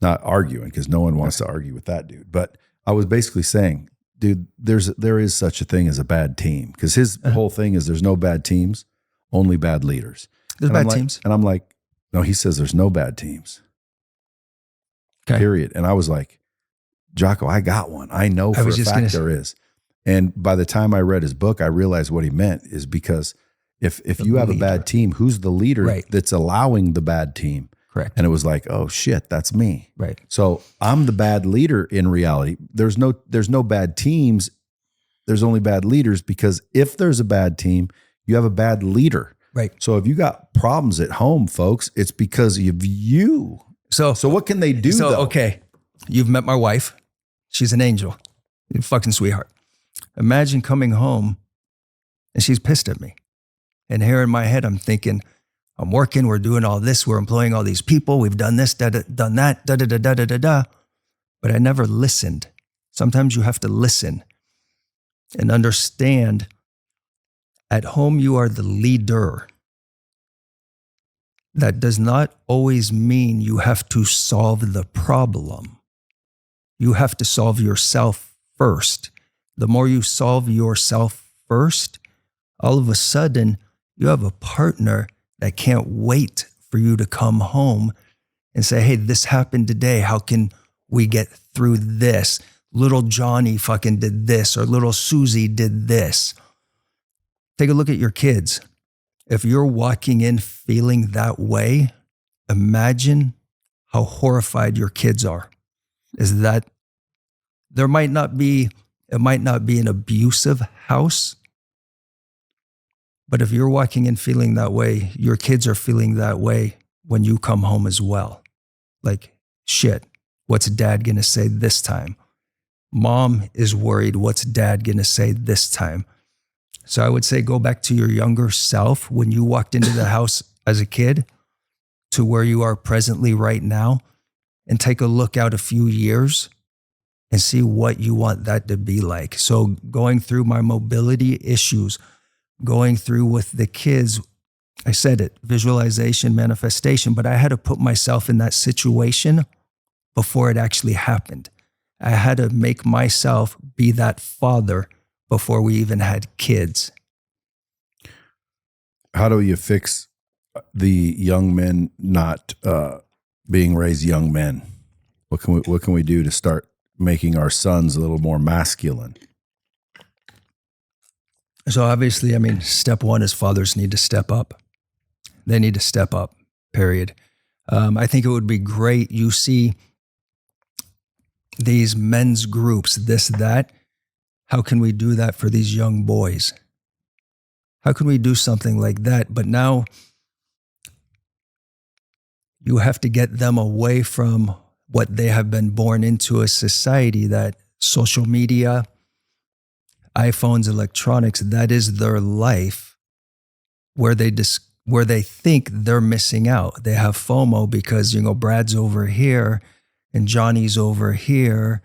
Not arguing, because no one wants to argue with that dude. But I was basically saying, dude, there is such a thing as a bad team. Because his whole thing is there's no bad teams, only bad leaders. There's bad teams. And I'm like, no, he says there's no bad teams. Okay. Period. And I was like, Jocko, I got one. I know for a fact there is. And by the time I read his book, I realized what he meant is because if you have a bad team, who's the leader that's allowing the bad team? Correct. And it was like, oh shit, that's me. Right. So I'm the bad leader in reality. There's no bad teams. There's only bad leaders, because if there's a bad team, you have a bad leader. Right. So if you got problems at home, folks, it's because of you. So what can they do though? Okay. You've met my wife. She's an angel. You're a fucking sweetheart. Imagine coming home and she's pissed at me. And here in my head, I'm thinking, I'm working, we're doing all this, we're employing all these people, we've done this, done that, da-da-da-da-da-da-da. But I never listened. Sometimes you have to listen and understand at home you are the leader. That does not always mean you have to solve the problem. You have to solve yourself first. The more you solve yourself first, all of a sudden you have a partner that can't wait for you to come home and say, hey, this happened today. How can we get through this? Little Johnny fucking did this, or little Susie did this. Take a look at your kids. If you're walking in feeling that way, imagine how horrified your kids are. Is that it might not be an abusive house, but if you're walking in feeling that way, your kids are feeling that way when you come home as well. Like, shit, what's dad gonna say this time? Mom is worried, what's dad gonna say this time? So I would say go back to your younger self when you walked into the house as a kid to where you are presently right now, and take a look out a few years and see what you want that to be like. So going through my mobility issues, going through with the kids, I said it, visualization, manifestation, but I had to put myself in that situation before it actually happened. I had to make myself be that father before we even had kids. How do you fix the young men not being raised young men? What can we do to start making our sons a little more masculine? So obviously, I mean, step one is fathers need to step up. They need to step up, period. I think it would be great. You see these men's groups, this, that. How can we do that for these young boys? How can we do something like that? But now you have to get them away from what they have been born into, a society that social media, iPhones, electronics, that is their life, where they think they're missing out. They have FOMO because, Brad's over here and Johnny's over here.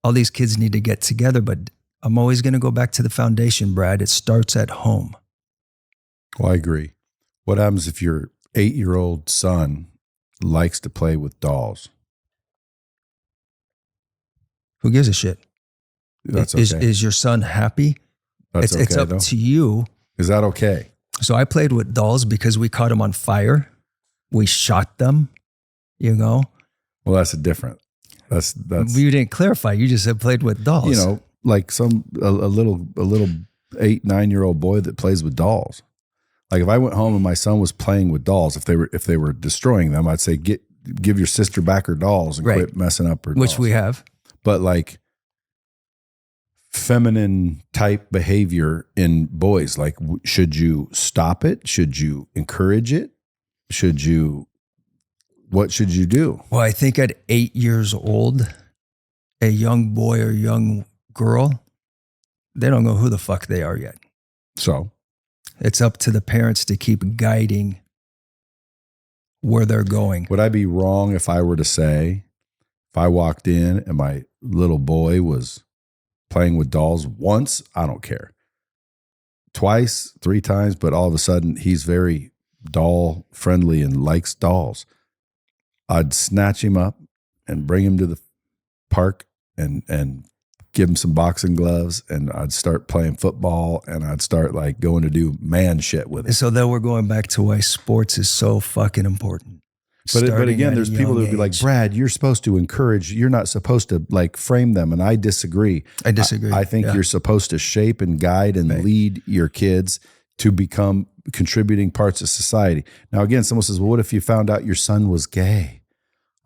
All these kids need to get together, but I'm always going to go back to the foundation, Brad. It starts at home. Well, I agree. What happens if your 8-year-old son likes to play with dolls? Who gives a shit? That's okay. Is your son happy? That's It's okay, up though. to you. Is that okay? So I played with dolls because we caught them on fire. We shot them, you know. Well, that's different. That's You didn't clarify. You just said played with dolls. you know, like a little 8-9-year-old boy that plays with dolls. Like if I went home and my son was playing with dolls, if they were destroying them, I'd say give your sister back her dolls and quit messing up her dolls. Which we have. But like feminine type behavior in boys, like should you stop it? Should you encourage it? What should you do? Well, I think at 8 years old, a young boy or young girl, they don't know who the fuck they are yet. So It's up to the parents to keep guiding where they're going. would I be wrong if I were to say, if I walked in and my little boy was playing with dolls once, I don't care. Twice, 3 times, but all of a sudden he's very doll friendly and likes dolls, I'd snatch him up and bring him to the park and give him some boxing gloves, and I'd start playing football, and I'd start like going to do man shit with him. So then we're going back to why sports is so fucking important. But Starting again, at there's a people that young would be like, age. Brad, you're supposed to encourage. You're not supposed to like frame them. And I disagree. I disagree. I think Yeah. you're supposed to shape and guide and Right. lead your kids to become contributing parts of society. Now, again, someone says, well, what if you found out your son was gay?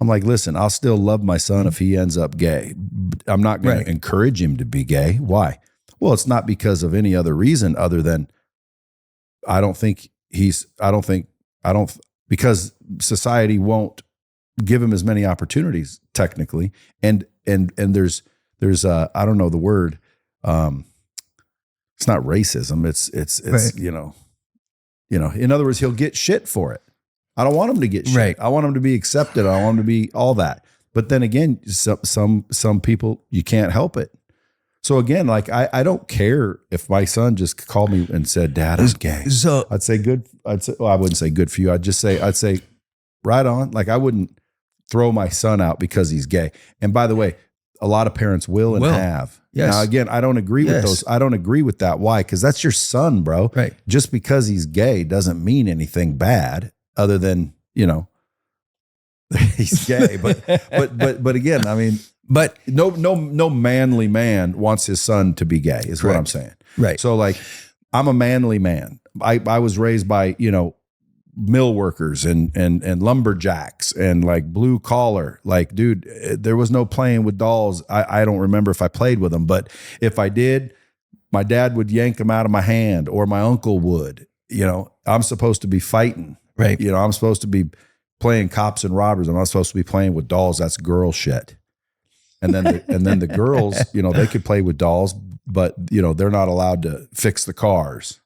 I'm like, listen, I'll still love my son if he ends up gay. I'm not going Right. to encourage him to be gay. Why? Well, it's not because of any other reason other than because society won't give him as many opportunities technically. And there's I don't know the word. It's not racism. It's Right. you know, in other words, he'll get shit for it. I don't want him to get shit. Right. I want him to be accepted. I want him to be all that. But then again, some people, you can't help it. So again, like I don't care if my son just called me and said, Dad, I'm gay. So I'd say good. Well, I wouldn't say good for you. I'd say right on. Like I wouldn't throw my son out because he's gay. And by the way, a lot of parents will and have. Yes. Now again, I don't agree with Yes. those. I don't agree with that. Why? Because that's your son, bro. Right. Just because he's gay doesn't mean anything bad other than, he's gay. But again, I mean, but no manly man wants his son to be gay is what Right. I'm saying. right. So like, I'm a manly man. I was raised by, mill workers and lumberjacks and like blue collar. Like, dude, there was no playing with dolls. I don't remember if I played with them, but if I did, my dad would yank them out of my hand or my uncle would. I'm supposed to be fighting. Right. I'm supposed to be playing cops and robbers. I'm not supposed to be playing with dolls. That's girl shit. And then the girls, they could play with dolls, but they're not allowed to fix the cars.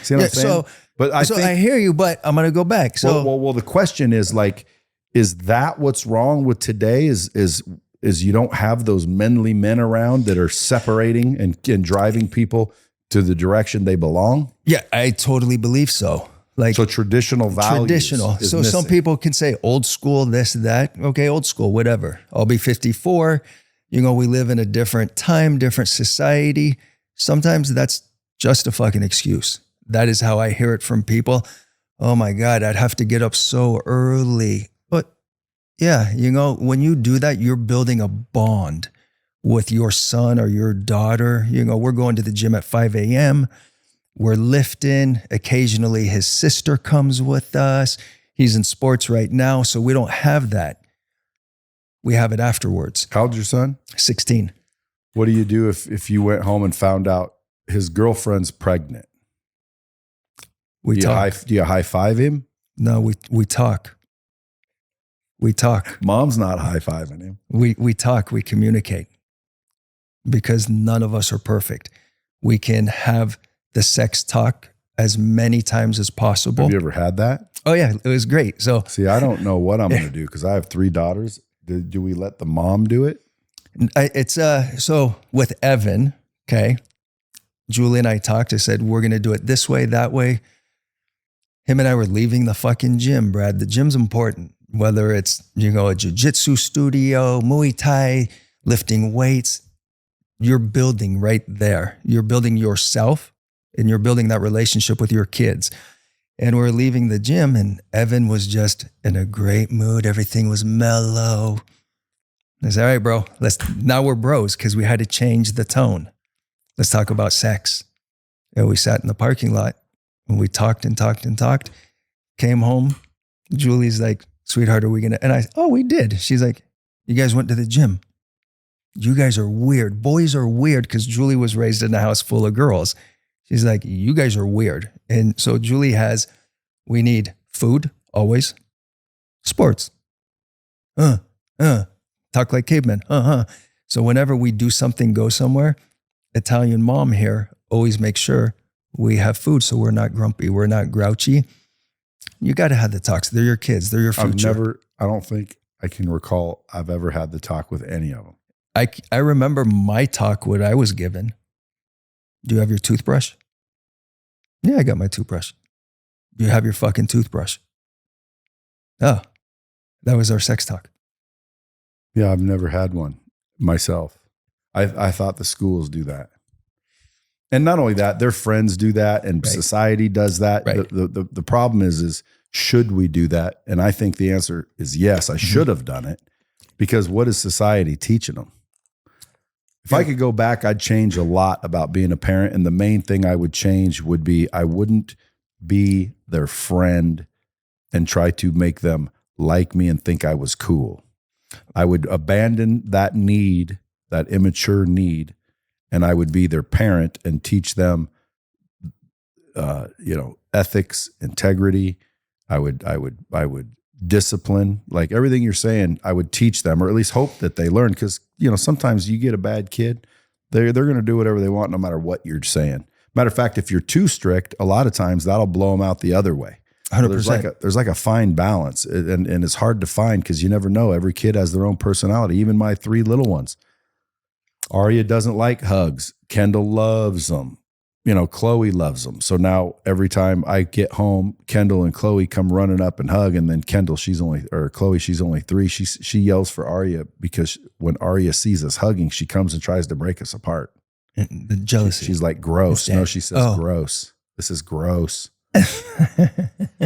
See what I'm saying? But I think I hear you, but I'm going to go back. So well, the question is like, is that what's wrong with today? Is you don't have those manly men around that are separating and driving people to the direction they belong? yeah, I totally believe so. Like So traditional values. traditional. is So some missing. people can say old school, this, that. Okay, old school, whatever. I'll be 54. We live in a different time, different society. Sometimes that's just a fucking excuse. That is how I hear it from people. Oh my God, I'd have to get up so early. But yeah, when you do that, you're building a bond with your son or your daughter. We're going to the gym at 5 a.m. We're lifting. Occasionally his sister comes with us. He's in sports right now, so we don't have that. We have it afterwards. How old's your son? 16. What do you do if you went home and found out his girlfriend's pregnant? We do talk. Do you high five him? No, we talk. We talk. Mom's not high fiving him. We talk. We communicate. Because none of us are perfect. We can have the sex talk as many times as possible. Have you ever had that? Oh yeah, it was great. So See, I don't know what I'm going to do because I have 3 daughters. Do we let the mom do it? it's so with Evan, Okay. Julie and I talked. I said, we're going to do it this way, that way. Him and I were leaving the fucking gym, Brad. The gym's important. Whether it's, a jiu-jitsu studio, Muay Thai, lifting weights, you're building right there. You're building yourself and you're building that relationship with your kids. And we're leaving the gym and Evan was just in a great mood. Everything was mellow. I said, all right, bro, now we're bros because we had to change the tone. Let's talk about sex. And we sat in the parking lot and we talked and talked and talked. Came home. Julie's like, sweetheart, are we going to? And we did. She's like, you guys went to the gym. You guys are weird. Boys are weird because Julie was raised in a house full of girls. She's like, you guys are weird. And so Julie we need food, always. Sports. Talk like cavemen. So whenever we do something, go somewhere, Italian mom here always makes sure we have food so we're not grumpy, we're not grouchy. You got to have the talks. They're your kids. They're your future. I don't think I can recall I've ever had the talk with any of them. I remember my talk, what I was given. Do you have your toothbrush? Yeah, I got my toothbrush. Do you have your fucking toothbrush? Oh, that was our sex talk. Yeah, I've never had one myself. I thought the schools do that. And not only that, their friends do that and Right. society does that. Right. The problem is should we do that? And I think the answer is yes, I should have done it because what is society teaching them? If I could go back, I'd change a lot about being a parent. And the main thing I would change would be I wouldn't be their friend and try to make them like me and think I was cool. I would abandon that need, that immature need, and I would be their parent and teach them, ethics, integrity. I would discipline, like everything you're saying. I would teach them, or at least hope that they learn. Because sometimes you get a bad kid, they're going to do whatever they want, no matter what you're saying. Matter of fact, if you're too strict, a lot of times that'll blow them out the other way. 100%. There's like a fine balance, and it's hard to find because you never know. Every kid has their own personality. Even my 3 little ones. Arya doesn't like hugs. Kendall loves them. Chloe loves them. So now every time I get home, Kendall and Chloe come running up and hug, and then Chloe, she's only 3. She yells for Arya because when Arya sees us hugging, she comes and tries to break us apart. The jealousy. She's like, gross. No, she says, gross. This is gross.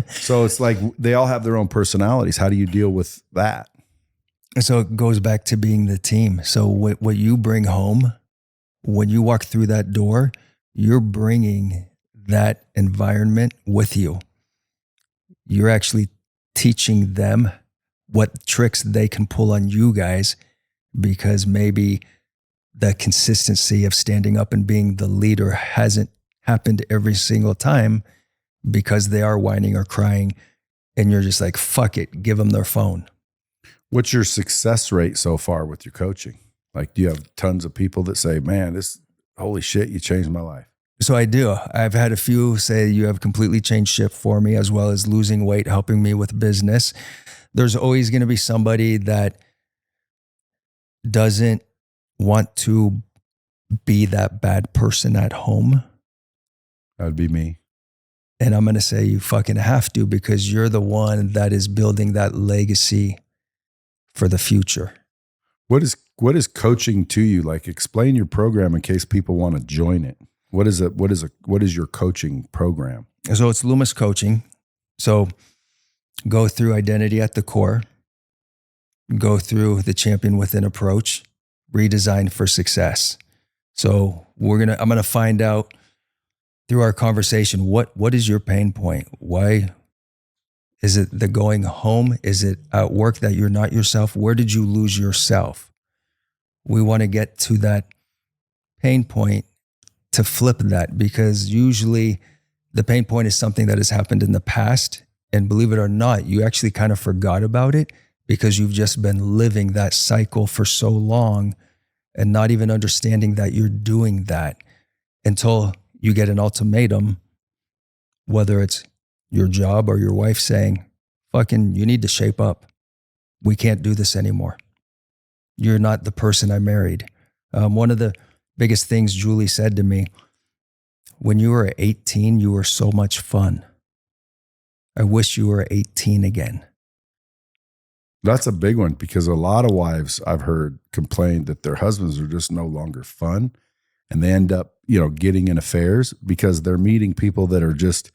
So it's like they all have their own personalities. How do you deal with that? So it goes back to being the team. So what you bring home, when you walk through that door, you're bringing that environment with you. You're actually teaching them what tricks they can pull on you guys, because maybe the consistency of standing up and being the leader hasn't happened every single time because they are whining or crying, and you're just like, fuck it, give them their phone. What's your success rate so far with your coaching? Like, do you have tons of people that say, man, holy shit, you changed my life? So I do. I've had a few say you have completely changed shit for me, as well as losing weight, helping me with business. There's always going to be somebody that doesn't want to be that bad person at home. That would be me. And I'm going to say you fucking have to, because you're the one that is building that legacy for the future. What is coaching to you? Like, explain your program in case people want to join it. What is your coaching program? So it's Loomis Coaching. So go through identity at the core, go through the champion within approach, redesign for success. So I'm going to find out through our conversation, what is your pain point? Why is it the going home? Is it at work that you're not yourself? Where did you lose yourself? We want to get to that pain point to flip that, because usually the pain point is something that has happened in the past. And believe it or not, you actually kind of forgot about it because you've just been living that cycle for so long and not even understanding that you're doing that until you get an ultimatum, whether it's your job or your wife saying, fucking, you need to shape up. We can't do this anymore. You're not the person I married. One of the biggest things Julie said to me, when you were 18, you were so much fun. I wish you were 18 again. That's a big one, because a lot of wives I've heard complain that their husbands are just no longer fun, and they end up, getting in affairs because they're meeting people that are just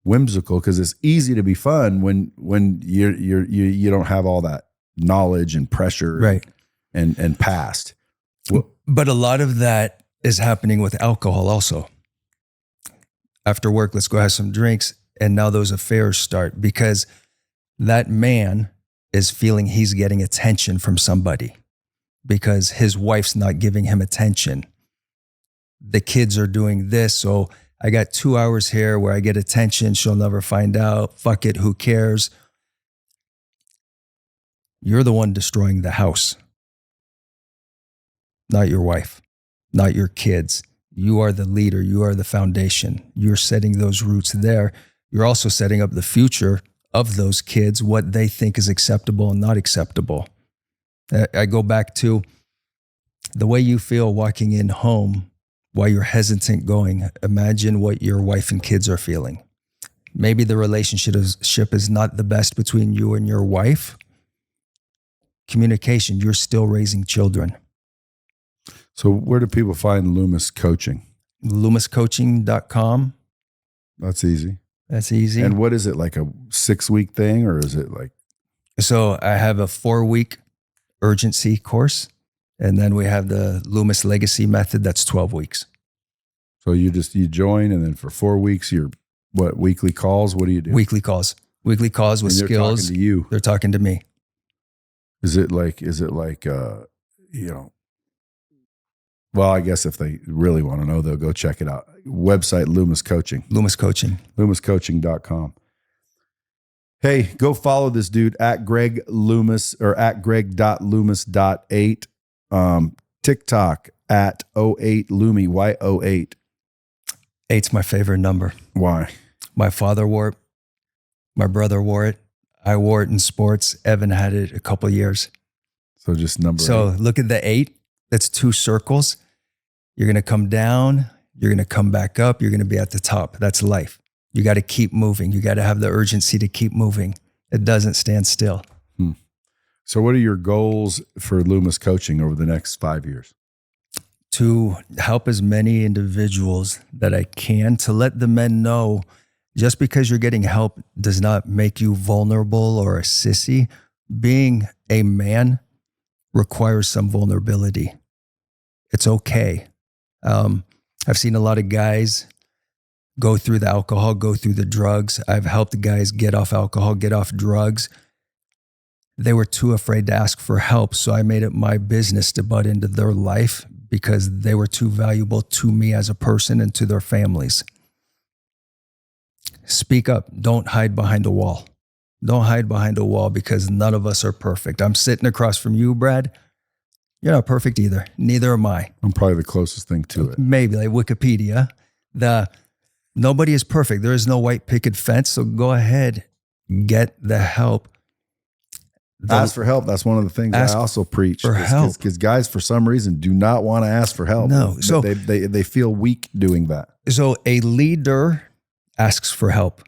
whimsical, because it's easy to be fun when you don't have all that knowledge and pressure, right, and past. But a lot of that is happening with alcohol also. After work, let's go have some drinks. And now those affairs start because that man is feeling he's getting attention from somebody because his wife's not giving him attention. The kids are doing this. So I got 2 hours here where I get attention. She'll never find out. Fuck it. Who cares? You're the one destroying the house, not your wife, not your kids. You are the leader. You are the foundation. You're setting those roots there. You're also setting up the future of those kids, what they think is acceptable and not acceptable. I go back to the way you feel walking in home while you're hesitant going. Imagine what your wife and kids are feeling. Maybe the relationship is not the best between you and your wife. Communication, you're still raising children. So where do people find Loomis Coaching? LoomisCoaching.com. That's easy. That's easy. And what is it, like a 6-week thing, or is it like? So I have a 4-week urgency course, and then we have the Loomis Legacy Method. That's 12 weeks. So you join, and then for 4 weeks, you're weekly calls? What do you do? Weekly calls with skills. They're talking to you. They're talking to me. Is it like, well, I guess if they really want to know, they'll go check it out. Website, Loomis Coaching. Loomis Coaching. LoomisCoaching.com. Hey, go follow this dude at Greg Loomis or at Greg.Loomis.8. TikTok at 08Lumi, Y08. 8's my favorite number. Why? My father wore it. My brother wore it. I wore it in sports. Evan had it a couple years. So just number 8. Look at the 8. That's 2 circles. You're going to come down. You're going to come back up. You're going to be at the top. That's life. You got to keep moving. You got to have the urgency to keep moving. It doesn't stand still. So what are your goals for Loomis Coaching over the next 5 years? To help as many individuals that I can, to let the men know just because you're getting help does not make you vulnerable or a sissy. Being a man requires some vulnerability. It's okay. I've seen a lot of guys go through the alcohol, go through the drugs. I've helped guys get off alcohol, get off drugs. They were too afraid to ask for help. So I made it my business to butt into their life because they were too valuable to me as a person and to their families. Speak up. Don't hide behind a wall. Don't hide behind a wall because none of us are perfect. I'm sitting across from you, Brad. You're not perfect either. Neither am I. I'm probably the closest thing to it. Maybe like Wikipedia. Nobody is perfect. There is no white picket fence. So go ahead, get the help. Ask for help. That's one of the things I also preach. For help. Because guys, for some reason, do not want to ask for help. No. So they feel weak doing that. So a leader asks for help.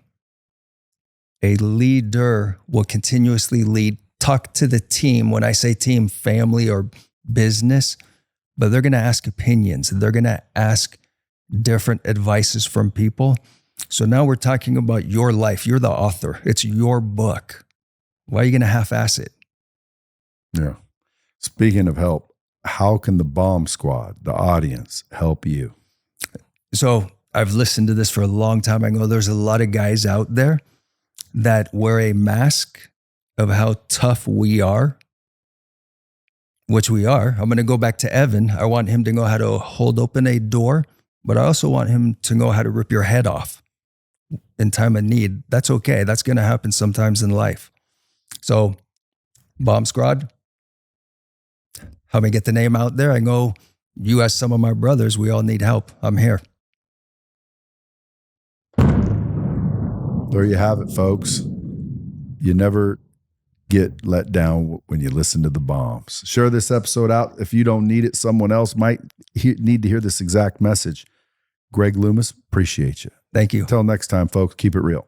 A leader will continuously lead, talk to the team. When I say team, family or business, but they're going to ask opinions. They're going to ask different advices from people. So now we're talking about your life. You're the author. It's your book. Why are you going to half-ass it? Yeah. Speaking of help, how can the Bomb Squad, the audience, help you? So I've listened to this for a long time. I know there's a lot of guys out there that wear a mask of how tough we are, which we are. I'm going to go back to Evan. I want him to know how to hold open a door, but I also want him to know how to rip your head off in time of need. That's okay. That's going to happen sometimes in life. So, Bomb Squad, help me get the name out there. I know you ask some of my brothers, we all need help. I'm here. There you have it, folks. You never get let down when you listen to the bombs. Share this episode out. If you don't need it, someone else might need to hear this exact message. Greg Loomis, appreciate you. Thank you. Until next time, folks, keep it real.